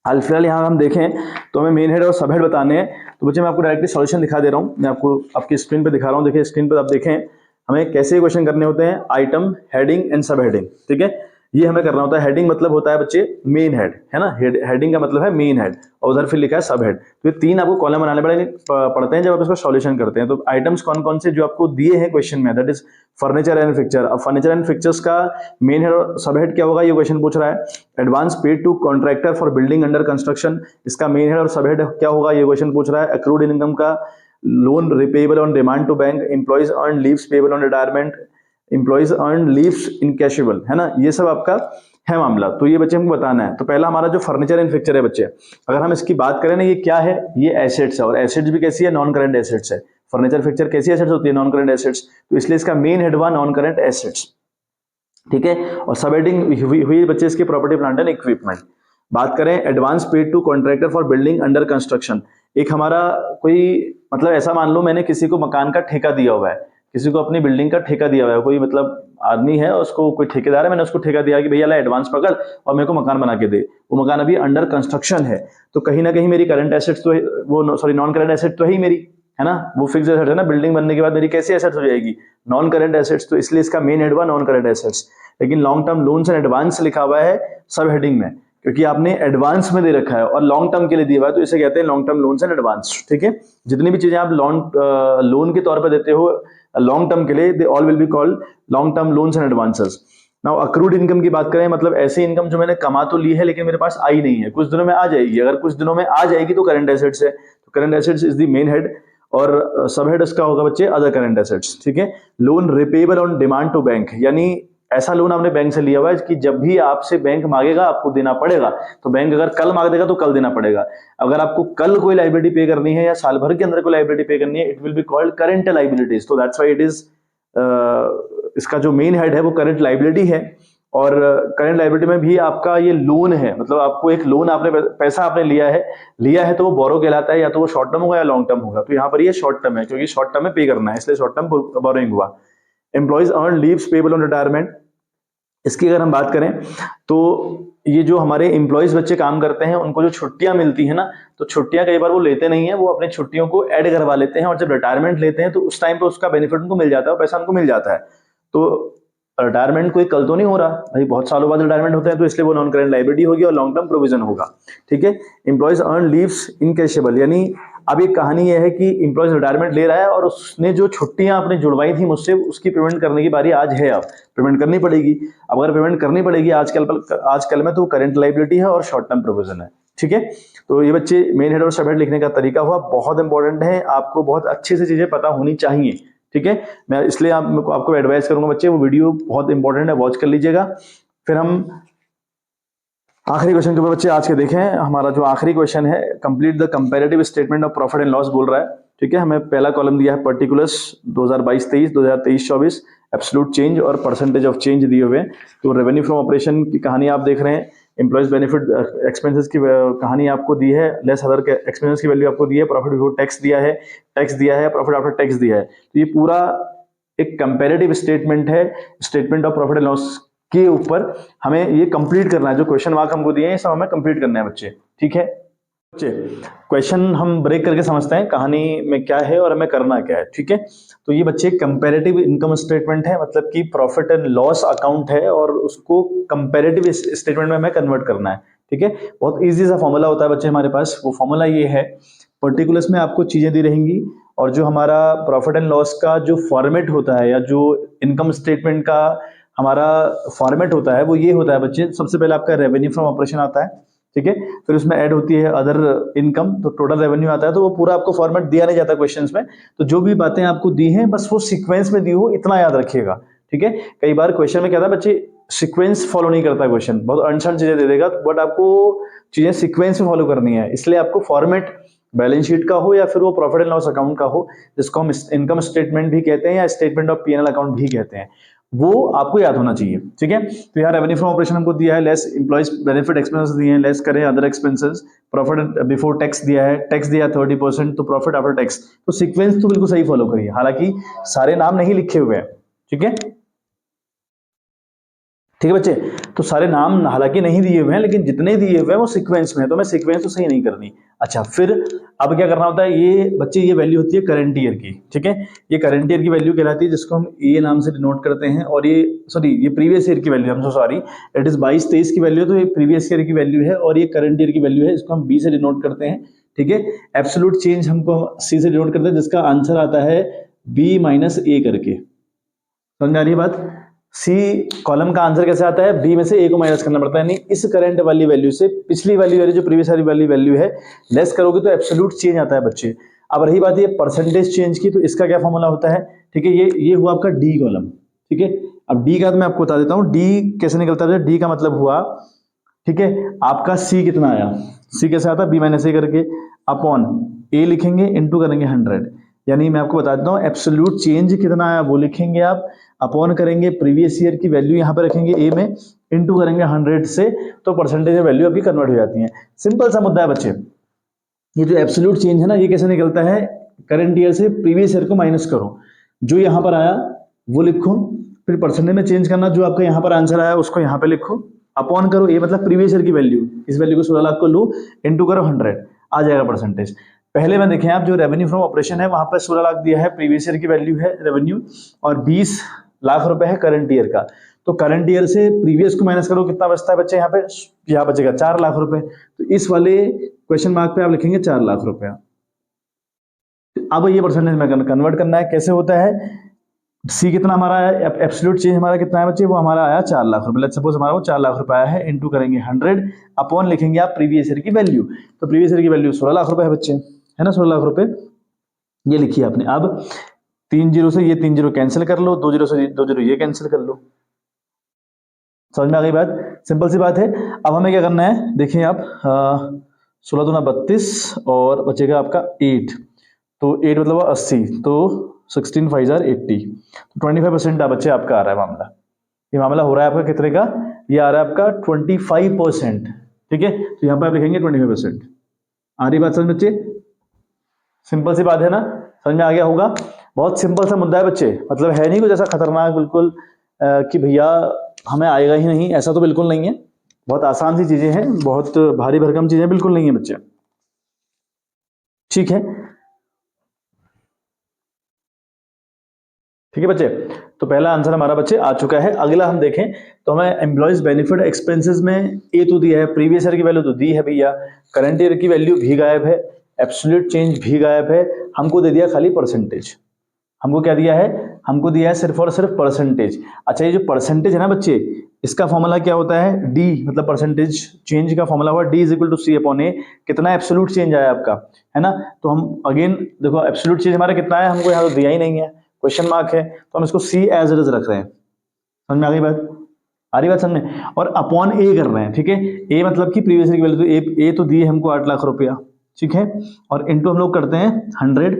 हाल फिलहाल यहाँ हम देखें तो हमें मेन हेड और सब हेड बताने हैं, तो बच्चे मैं आपको डायरेक्टली सॉल्यूशन दिखा दे रहा हूँ, मैं आपको आपकी स्क्रीन पे दिखा रहा हूँ। देखिए स्क्रीन पर आप देखें हमें कैसे क्वेश्चन करने होते हैं, आइटम, हेडिंग एंड सब हेडिंग, ठीक है। ये हमें करना होता है। हेडिंग मतलब होता है बच्चे मेन हेड, है ना, हेडिंग का मतलब है मेन हेड, और उधर फिर लिखा है सब हेड। तो ये तीन आपको कॉलम बनाने पड़ते हैं जब आप इसका सॉल्यूशन करते हैं। तो आइटम्स कौन कौन से जो आपको दिए हैं क्वेश्चन में, that is furniture and fixture. अब फर्नीचर एंड फिक्चर्स का मेन हेड और सब हेड क्या होगा, ये क्वेश्चन पूछ रहा है। Advance paid to contractor for building under construction, इसका मेन हेड और सब हेड क्या होगा, ये क्वेश्चन पूछ रहा है। अक्रूड इनकम का loan repayable on demand to bank, employees earn leaves payable on retirement, employees earn leaves encashable, है ना, ये सब आपका है मामला। तो ये बच्चे हमको बताना है। तो पहला हमारा जो फर्नीचर एंड फिक्चर है बच्चे, अगर हम इसकी बात करें ना, ये क्या है, ये एसेट्स है, और एसेट्स भी कैसी है, नॉन करंट एसेट्स है। फर्नीचर फिक्चर कैसी एसेट्स होती है, नॉन करंट एसेट्स, तो इसलिए इसका मेन हेड हुआ नॉन करंट एसेट्स, ठीक है। और सब हेडिंग हुई बच्चे इसकी प्रॉपर्टी प्लांट एंड इक्विपमेंट। बात करें advance paid to contractor for building under construction, एक हमारा कोई मतलब ऐसा मान लो मैंने किसी को मकान का ठेका दिया हुआ है, किसी को अपनी बिल्डिंग का ठेका दिया हुआ है, कोई मतलब आदमी है, उसको कोई ठेकेदार है, मैंने उसको ठेका दिया कि भैया ला एडवांस पकड़ और मेरे को मकान बना के दे। वो मकान अभी अंडर कंस्ट्रक्शन है, तो कहीं ना कहीं मेरी करंट एसेट्स तो वो सॉरी नॉन करंट एसेट तो है ही मेरी, है ना, वो फिक्स एसेट है ना, बिल्डिंग बनने के बाद मेरी कैसी एसेट्स हो जाएगी, नॉन करंट एसेट्स, तो इसलिए इसका मेन हेड हुआ नॉन करंट एसेट्स। लेकिन long term loans and advance लिखा हुआ है सब हेडिंग में, क्योंकि आपने एडवांस में दे रखा है और लॉन्ग टर्म के लिए दिया हुआ है, तो इसे कहते हैं long term loans and advance, ठीक है। जितनी भी चीजें आप लोन के तौर पर देते हो लॉन्ग टर्म के लिए, they all will be called long term loans and advances. Now accrued income की बात करें, मतलब ऐसी इनकम जो मैंने कमा तो ली है लेकिन मेरे पास आई नहीं है, कुछ दिनों में आ जाएगी, अगर कुछ दिनों में आ जाएगी तो करंट एसेट्स है, तो current assets is the main head, और सब हेड इसका होगा बच्चे अदर करंट एसेट्स, ठीक है। Loan repayable on demand to bank, यानी ऐसा लोन आपने बैंक से लिया हुआ है कि जब भी आपसे बैंक मांगेगा आपको देना पड़ेगा, तो बैंक अगर कल मांग देगा तो कल देना पड़ेगा। अगर आपको कल कोई लाइबिलिटी पे करनी है या साल भर के अंदर कोई लाइबिलिटी पे करनी है, it will be called current liabilities, तो दैट्स व्हाई इट इज इसका जो मेन हेड है वो करंट लाइबिलिटी है। और करंट लाइबिलिटी में भी आपका ये लोन है, मतलब आपको एक लोन आपने पैसा आपने लिया है तो वो बोरो कहलाता है, या तो वो शॉर्ट टर्म होगा या लॉन्ग टर्म होगा, तो यहाँ पर ये शॉर्ट टर्म है क्योंकि शॉर्ट टर्म में पे करना है, इसलिए शॉर्ट टर्म बोरोइंग हुआ। Employees earn leaves payable on retirement, इसकी अगर हम बात करें तो ये जो हमारे एम्प्लॉइज बच्चे काम करते हैं उनको जो छुट्टियां मिलती है ना, तो छुट्टियां कई बार वो लेते नहीं है, वो अपनी छुट्टियों को ऐड करवा लेते हैं, और जब रिटायरमेंट लेते हैं तो उस टाइम पे उसका बेनिफिट उनको मिल जाता है, पैसा उनको मिल जाता है। तो रिटायरमेंट कोई कल तो नहीं हो रहा भाई, बहुत सालों बाद रिटायरमेंट होते हैं, तो इसलिए वो नॉन करंट लायबिलिटी होगी और लॉन्ग टर्म प्रोविजन होगा, ठीक है। एम्प्लॉइज अर्न लीव्स इनकैशेबल, यानी अब एक कहानी यह है कि एम्प्लॉइज रिटायरमेंट ले रहा है और उसने जो छुट्टियां अपने जुड़वाई थी मुझसे, उसकी पेमेंट करने की बारी आज है, अब पेमेंट करनी पड़ेगी। अब अगर पेमेंट करनी पड़ेगी आजकल में, तो करंट लायबिलिटी है और शॉर्ट टर्म प्रोविजन है, ठीक है। तो ये बच्चे मेन हेड और सब हेड लिखने का तरीका हुआ बहुत इंपॉर्टेंट है, आपको बहुत अच्छे से चीजें पता होनी चाहिए, ठीक है। मैं इसलिए आपको एडवाइस करूंगा बच्चे, वो वीडियो बहुत इंपॉर्टेंट है, वॉच कर लीजिएगा। फिर हम आखिरी क्वेश्चन के ऊपर बच्चे आज के देखें। हमारा जो आखिरी क्वेश्चन है, complete the comparative statement of profit and loss बोल रहा है, ठीक है। हमें पहला कॉलम दिया है पर्टिकुलर्स 2022-23, 2023-24, एब्सोल्यूट चेंज और परसेंटेज ऑफ चेंज दिए हुए हैं। तो रेवेन्यू फ्रॉम ऑपरेशन की कहानी आप देख रहे हैं, एम्प्लॉयज बेनिफिट एक्सपेंसेस की कहानी आपको दी है, लेस अदर एक्सपेंसेस की वैल्यू आपको दी है, प्रॉफिट बिफोर टैक्स दिया है, टैक्स दिया है, प्रॉफिट आफ्टर टैक्स दिया है। तो ये पूरा एक कंपैरेटिव स्टेटमेंट है, statement of profit and loss के ऊपर हमें ये कंप्लीट करना है। जो क्वेश्चन मार्क हमको दिए हैं, सब हमें कंप्लीट करना है बच्चे, ठीक है। बच्चे क्वेश्चन हम ब्रेक करके समझते हैं कहानी में क्या है और हमें करना क्या है, ठीक है। तो ये बच्चे कंपैरेटिव इनकम स्टेटमेंट है, मतलब कि प्रॉफिट एंड लॉस अकाउंट है और उसको कंपैरेटिव स्टेटमेंट में हमें कन्वर्ट करना है, ठीक है। बहुत इजी सा फॉर्मूला होता है बच्चे हमारे पास। वो फॉर्मूला ये है, पर्टिकुलर्स में आपको चीजें दी रहेंगी और जो हमारा प्रॉफिट एंड लॉस का जो फॉर्मेट होता है या जो इनकम स्टेटमेंट का हमारा फॉर्मेट होता है वो ये होता है बच्चे। सबसे पहले आपका रेवेन्यू फ्रॉम ऑपरेशन आता है, ठीक है। फिर उसमें ऐड होती है अदर इनकम, तो टोटल रेवेन्यू आता है। तो वो पूरा आपको फॉर्मेट दिया नहीं जाता क्वेश्चंस में, तो जो भी बातें आपको दी हैं बस वो सीक्वेंस में दी हो, इतना याद रखिएगा, ठीक है। कई बार क्वेश्चन में क्या था बच्चे, सीक्वेंस फॉलो नहीं करता क्वेश्चन, बहुत अनसन चीजें दे देगा, बट आपको चीजें सीक्वेंस में फॉलो करनी है। इसलिए आपको फॉर्मेट बैलेंस शीट का हो या फिर वो प्रॉफिट एंड लॉस अकाउंट का हो, जिसको हम इनकम स्टेटमेंट भी कहते हैं या स्टेटमेंट ऑफ पीएनएल अकाउंट भी कहते हैं, वो आपको याद होना चाहिए, ठीक है। तो यहाँ रेवेन्यू फ्रॉम ऑपरेशन हमको दिया है, लेस एम्प्लॉइज बेनिफिट एक्सपेंसेस दिए हैं, लेस करें other expenses, profit before tax दिया है, टैक्स दिया 30%, तो प्रॉफिट आफ्टर टैक्स। तो सीक्वेंस तो बिल्कुल सही फॉलो करिए, हालांकि सारे नाम नहीं लिखे हुए हैं, ठीक है, ठीक है बच्चे। तो सारे नाम हालांकि नहीं दिए हुए हैं, लेकिन जितने दिए हुए हैं वो सीक्वेंस में है, तो मैं सीक्वेंस तो सही नहीं करनी। अच्छा, फिर अब क्या करना होता है, ये बच्चे ये वैल्यू होती है करंट ईयर की, ठीक है। ये करंट ईयर की वैल्यू कहलाती है, जिसको हम ए नाम से डिनोट करते हैं। और ये सॉरी, ये प्रीवियस ईयर की वैल्यू, हम सो सॉरी, इट इज 22-23 की वैल्यू, तो ये प्रीवियस ईयर की वैल्यू है और ये करंट ईयर की वैल्यू है, इसको हम बी से डिनोट करते हैं, ठीक है। एब्सोल्यूट चेंज हमको सी से डिनोट करते हैं, जिसका आंसर आता है बी माइनस ए करके। समझ आ रही है बात। सी कॉलम का आंसर कैसे आता है, बी में से ए को माइनस करना पड़ता है, यानी इस करंट वाली वैल्यू से पिछली वैल्यू जो प्रीवियस वाली वैल्यू है लेस करोगे तो एब्सोल्यूट चेंज आता है बच्चे। अब रही बात ये परसेंटेज चेंज की, तो इसका क्या फॉर्मूला होता है, ठीक है। ये हुआ आपका डी कॉलम, ठीक है। अब डी का मैं आपको बता देता हूँ, डी कैसे निकलता है। डी का मतलब हुआ, ठीक है, आपका सी कितना आया, सी कैसे आता है, बी माइनस ए करके अपॉन ए लिखेंगे, इनटू करेंगे 100, यानी मैं आपको बता देता हूँ एब्सोल्यूट चेंज कितना आया वो लिखेंगे आप, अपॉन करेंगे प्रीवियस ईयर की वैल्यू यहाँ पे रखेंगे ए में, इनटू करेंगे 100 से, तो परसेंटेज में वैल्यू आपकी कन्वर्ट हो जाती है। सिंपल सा मुद्दा है बच्चे। ये जो एब्सोल्यूट चेंज है ना, ये कैसे निकलता है, करंट ईयर से प्रीवियस ईयर को माइनस करो, जो यहाँ पर आया वो लिखो, फिर परसेंटेज में चेंज करना, जो आपका यहाँ पर आंसर आया उसको यहाँ पे लिखो, अपॉन करो ए मतलब प्रीवियस ईयर की वैल्यू, इस वैल्यू को 16 लाख को लो, इनटू करो 100, आ जाएगा परसेंटेज। पहले में देखें आप, जो रेवेन्यू फ्रॉम ऑपरेशन है वहां पर 16 लाख दिया है, प्रीवियस ईयर की वैल्यू है रेवेन्यू, और 20 लाख रुपए है करंट ईयर का। तो करंट ईयर से प्रीवियस को माइनस करो, कितना बचता है बच्चे, यहाँ बचेगा 4 लाख रुपए। तो इस वाले क्वेश्चन मार्क पे आप लिखेंगे 4 लाख रुपया। अब ये परसेंटेज में कन्वर्ट करना है, कैसे होता है, सी कितना हमारा आया, एब्सोल्यूट चेंज हमारा कितना है बच्चे, वो हमारा आया 4 लाख रुपए। लेट्स सपोज हमारा वो 4 लाख रुपए आया है, इनटू करेंगे 100, अपॉन लिखेंगे आप प्रीवियस ईयर की वैल्यू, तो प्रीवियस ईयर की वैल्यू 16 लाख रुपए है बच्चे, है ना, 16 लाख रुपए ये लिखिए आपने। अब 3 जीरो से ये 3 जीरो कैंसिल कर लो, 2 जीरो से 2 जीरो ये कैंसिल कर लो। समझ में आ गई बात, सिंपल सी बात है। अब हमें क्या करना है, देखिए आप 16 दूना 32 और बचेगा आपका 8, तो 8 मतलब 80, तो 16 5 जार 80, तो 25% बच्चे आपका आ रहा है मामला। ये मामला हो रहा है आपका कितने का, ये आ रहा है आपका 25%, ठीक है। तो यहाँ पे आप लिखेंगे 25%। आ रही बात समझ बच्चे, सिंपल सी बात है ना, समझ में आ गया होगा। बहुत सिंपल सा मुद्दा है बच्चे, मतलब है नहीं कुछ ऐसा खतरनाक बिल्कुल कि भैया हमें आएगा ही नहीं, ऐसा तो बिल्कुल नहीं है। बहुत आसान सी चीजें हैं, बहुत भारी भरकम चीजें बिल्कुल नहीं है बच्चे, ठीक है, ठीक है बच्चे। तो पहला आंसर हमारा बच्चे आ चुका है। अगला हम देखें तो हमें एम्प्लॉयज बेनिफिट एक्सपेंसेस में ए तो दिया है, प्रीवियस ईयर की वैल्यू तो दी है भैया, करंट ईयर की वैल्यू भी गायब है, एब्सोल्यूट चेंज भी गायब है, हमको दे दिया खाली परसेंटेज। हमको क्या दिया है, हमको दिया है सिर्फ और सिर्फ परसेंटेज। अच्छा, ये जो परसेंटेज है ना बच्चे, इसका फॉर्मूला क्या होता है, डी मतलब परसेंटेज चेंज का फॉर्मूला हुआ D is equal to C upon A. कितना एब्सोल्यूट चेंज आया आपका, है ना, तो हम अगेन देखो एब्सोल्यूट चेंज हमारा कितना है, हमको यहाँ तो दिया ही नहीं है, क्वेश्चन मार्क है तो हम इसको सी एज इट इज रख रहे हैं। समझ में आ गई बात? आ रही बात समझ में? और अपॉन ए कर रहे हैं, ठीक है। ए मतलब कि प्रीवियस ईयर की वैल्यू, तो ए तो दी है हमको 8 लाख रुपया, ठीक है, और इनटू हम लोग करते हैं 100,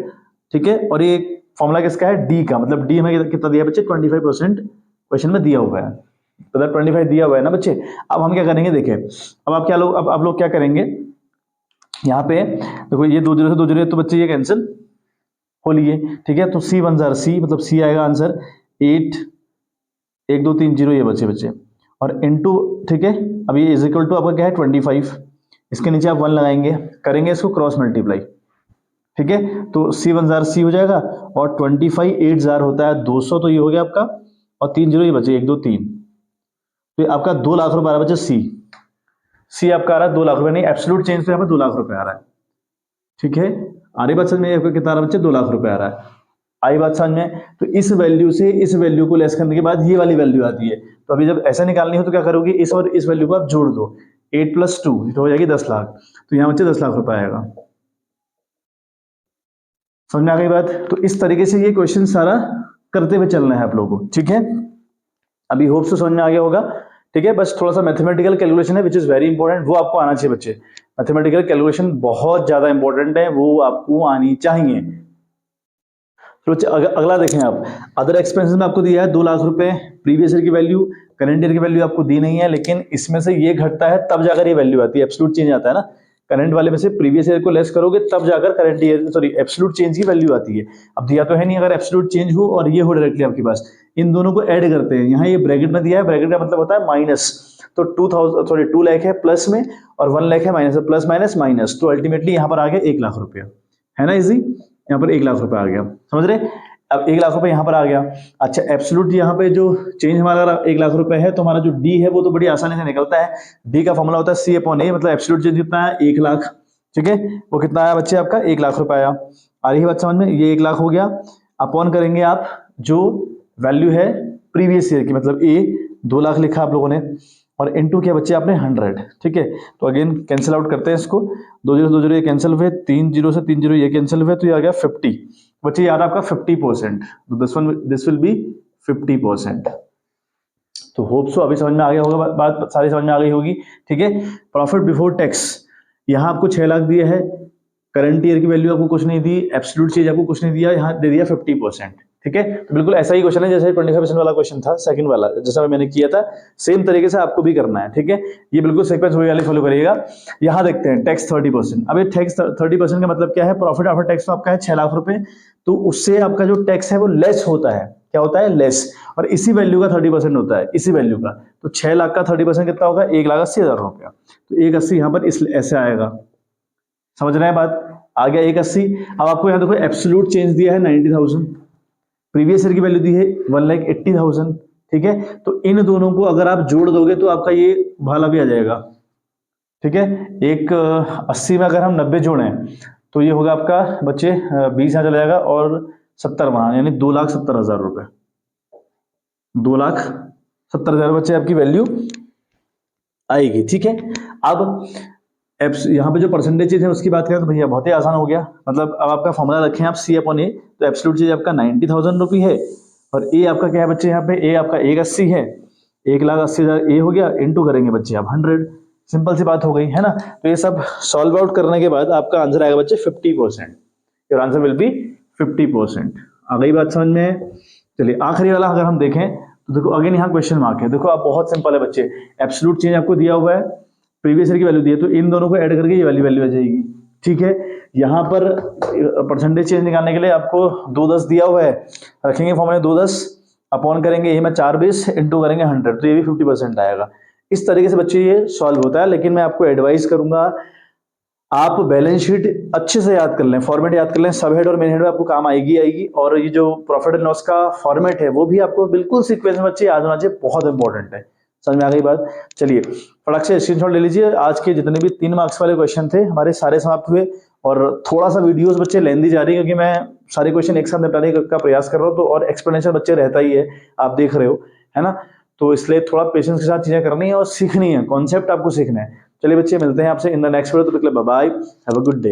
ठीक है। और ये फॉर्मूला किसका है? डी का, मतलब डी हमें कितना दिया बच्चे? 25% क्वेश्चन में दिया हुआ है, मतलब 25 दिया हुआ है ना बच्चे। अब हम क्या करेंगे, देखें अब आप क्या लोग, अब आप लोग क्या करेंगे, यहाँ पे देखो ये 2 जीरो से 2 जीरो, तो बच्चे ये कैंसिल हो लिए, ठीक है। तो सी 1 जार सी, मतलब सी आएगा आंसर 8, 1 2 3 0 ये बचे बच्चे, और इनटू, ठीक है। अब ये इज इक्वल टू आपका क्या है? 25, इसके नीचे आप 1 लगाएंगे, करेंगे इसको क्रॉस मल्टीप्लाई, ठीक है। तो सी 1 जार सी हो जाएगा, और 25 8 जार होता है 200, तो ये हो गया आपका, और 3 जीरो ये बचे 1 2 3, तो ये आपका 2 लाख रुपए आ रहा है बच्चे। सी आपका आ रहा है 2 लाख रुपए, नहीं एब्सोल्यूट चेंज पे यहाँ पे 2 लाख रुपए आ रहा है, ठीक है। आ रही बात समझ में? आपका कितना आ रहा है बच्चे? 2 लाख रुपए आ रहा है। आई बात समझ में? तो इस वैल्यू से इस वैल्यू को लेस करने के बाद ये वाली वैल्यू आती है। तो अभी जब ऐसा निकालनी हो तो क्या करोगे? इस और इस वैल्यू को आप जोड़ दो, 8 + 2 तो हो जाएगी 10 लाख, तो यहाँ बच्चे 10 लाख रुपए आएगा। समझ में आ गई बात? तो इस तरीके से ये क्वेश्चन सारा करते हुए चलना है आप लोगों को, ठीक है। अभी होप से समझ में आ गया होगा, ठीक है। बस थोड़ा सा मैथमेटिकल कैलकुलेशन है विच इज वेरी इंपॉर्टेंट, वो आपको आना चाहिए बच्चे। मैथमेटिकल कैलकुलेशन बहुत ज्यादा इंपॉर्टेंट है, वो आपको आनी चाहिए। तो अगला देखें आप, अदर एक्सपेंसेस में आपको दिया है 2 लाख रुपए, प्रीवियस ईयर की वैल्यू, करंट ईयर की वैल्यू आपको दी नहीं है, लेकिन इसमें से ये घटता है तब जाकर ये वैल्यू आती है, एब्सोल्यूट चेंज आता है ना। करंट वाले में से प्रीवियस ईयर को लेस करोगे तब जाकर current year, sorry absolute change की वैल्यू आती है। अब दिया तो है नहीं, अगर एब्सोल्यूट चेंज हो और ये हो डायरेक्टली आपके पास, इन दोनों को ऐड करते हैं। यहाँ ये ब्रैकेट में दिया है, ब्रैकेट का मतलब होता है माइनस, तो 2 लाख है प्लस में, और 1 लाख है माइनस, प्लस माइनस माइनस, तो अल्टीमेटली यहाँ पर आ गया 1 लाख रुपया, है ना इजी। यहाँ पर 1 लाख रुपया आ गया, समझ रहे? अब 1 लाख रुपए यहाँ पर आ गया। अच्छा एब्सोल्यूट यहाँ पे जो चेंज हमारा 1 लाख रुपए है, तो हमारा जो डी है वो तो बड़ी आसानी से निकलता है। डी का फॉर्मूला होता है सी अपॉन ए, मतलब एब्सोल्यूट चेंज कितना है? 1 लाख, ठीक है। वो कितना आया बच्चे? आपका 1 लाख रुपए आया। आ रही है बात समझ में? ये 1 लाख हो गया, अपॉन करेंगे आप जो वैल्यू है प्रीवियस ईयर की, मतलब ए 2 लाख लिखा आप लोगों ने, और इनटू किया बच्चे आपने 100, ठीक है। तो अगेन कैंसिल आउट करते हैं इसको, 2 जीरो ये कैंसिल हुए, 3 जीरो से 3 जीरो ये कैंसिल हुए, तो ये आ गया 50 बच्चे, यार आपका 50%, तो दिस विल बी 50%। तो होप सो अभी समझ में आ गया होगा, बात सारी समझ में आ गई होगी, ठीक है। प्रॉफिट बिफोर टैक्स, यहाँ आपको 6 लाख दिया है, करंट ईयर की वैल्यू आपको कुछ नहीं दी, एब्सोल्यूट चेंज आपको कुछ नहीं दिया, यहाँ दे दिया 50%, ठीक है। तो बिल्कुल ऐसा ही क्वेश्चन है जैसे 25% वाला क्वेश्चन था, सेकंड वाला जैसा मैंने किया था, सेम तरीके से आपको भी करना है, ठीक है। ये बिल्कुल सीक्वेंस वाली फॉलो करिएगा। यहाँ देखते हैं टैक्स 30%। अब ये टैक्स 30% का मतलब क्या है? प्रॉफिट आफ्टर टैक्स तो आपका है 6 लाख रुपए, तो उससे आपका जो टैक्स है वो लेस होता है, क्या होता है? लेस, और इसी वैल्यू का 30% होता है, इसी वैल्यू का। तो 6 लाख का 30% कितना होगा? 1,80,000 रुपया, तो 1,80 यहाँ पर इस ऐसे आएगा, समझ रहे हैं बात? आ गया 1,80। अब आपको यहाँ देखो एब्सोल्यूट चेंज दिया है 90,000, प्रीवियस ईयर की वैल्यू दी है 1,80,000, ठीक है। तो इन दोनों को अगर आप जोड़ दोगे तो आपका ये भाला भी आ जाएगा, ठीक है। एक 80 में अगर हम 90 जोड़ें तो ये होगा आपका बच्चे 20 यहाँ चला जाएगा, और 70 वहां, यानी 2,70,000 रुपए, 2,70,000 बच्चे आपकी वैल्यू आएगी, ठीक है। अब यहाँ पे जो परसेंटेज है उसकी बात करें तो भैया बहुत ही आसान हो गया, मतलब अब आपका फॉर्मूला रखें आप सी अपॉन ए, तो एब्सोल्यूट चीज आपका 90,000 रुपये है, और ए आपका क्या है बच्चे? यहाँ पे ए आपका 1,80 है, 1,80,000 ए हो गया, इनटू करेंगे बच्चे आप 100, सिंपल सी बात हो गई है ना। तो ये सब सॉल्व आउट करने के बाद आपका आंसर आएगा बच्चे 50%, योर आंसर विल बी 50%। आ गई बात समझ में? चलिए आखिरी वाला अगर हम देखें तो देखो अगेन यहाँ क्वेश्चन मार्क है, देखो आप बहुत सिंपल है बच्चे, एब्सोल्यूट चेंज आपको दिया हुआ है, प्रीवियस ईयर की वैल्यू दी है, तो इन दोनों को ऐड करके ये वाली वैल्यू आ जाएगी, ठीक है। यहाँ पर परसेंटेज चेंज निकालने के लिए आपको 210 दिया हुआ है, रखेंगे फॉर्मूले 210, अपॉन करेंगे ये में 420, इंटू करेंगे 100, तो ये भी 50% आएगा। इस तरीके से बच्चे ये सॉल्व होता है, लेकिन मैं आपको एडवाइस करूंगा आप बैलेंस शीट अच्छे से याद कर लें, फॉर्मेट याद कर लें, सब हेड और मेन हेड में आपको काम आएगी, और ये जो प्रॉफिट एंड लॉस का फॉर्मेट है वो भी आपको बिल्कुल सीक्वेंस में बच्चे याद होना चाहिए, बहुत इंपॉर्टेंट है। समझ में आ गई बात? चलिए फटाक से स्क्रीनशॉट ले लीजिए, आज के जितने भी 3 मार्क्स वाले क्वेश्चन थे हमारे सारे समाप्त हुए, और थोड़ा सा वीडियोस बच्चे लेंदी जा रही है क्योंकि मैं सारे क्वेश्चन एक साथ निपटाने का प्रयास कर रहा हूँ, तो और एक्सप्लेनेशन बच्चे रहता ही है, आप देख रहे हो, है ना। तो इसलिए थोड़ा पेशेंस के साथ चीजें करनी है और सीखनी है, कॉन्सेप्ट आपको सीखना है। चलिए बच्चे मिलते हैं आपसे इन द नेक्स्ट वीडियो, तो bye, have a good day.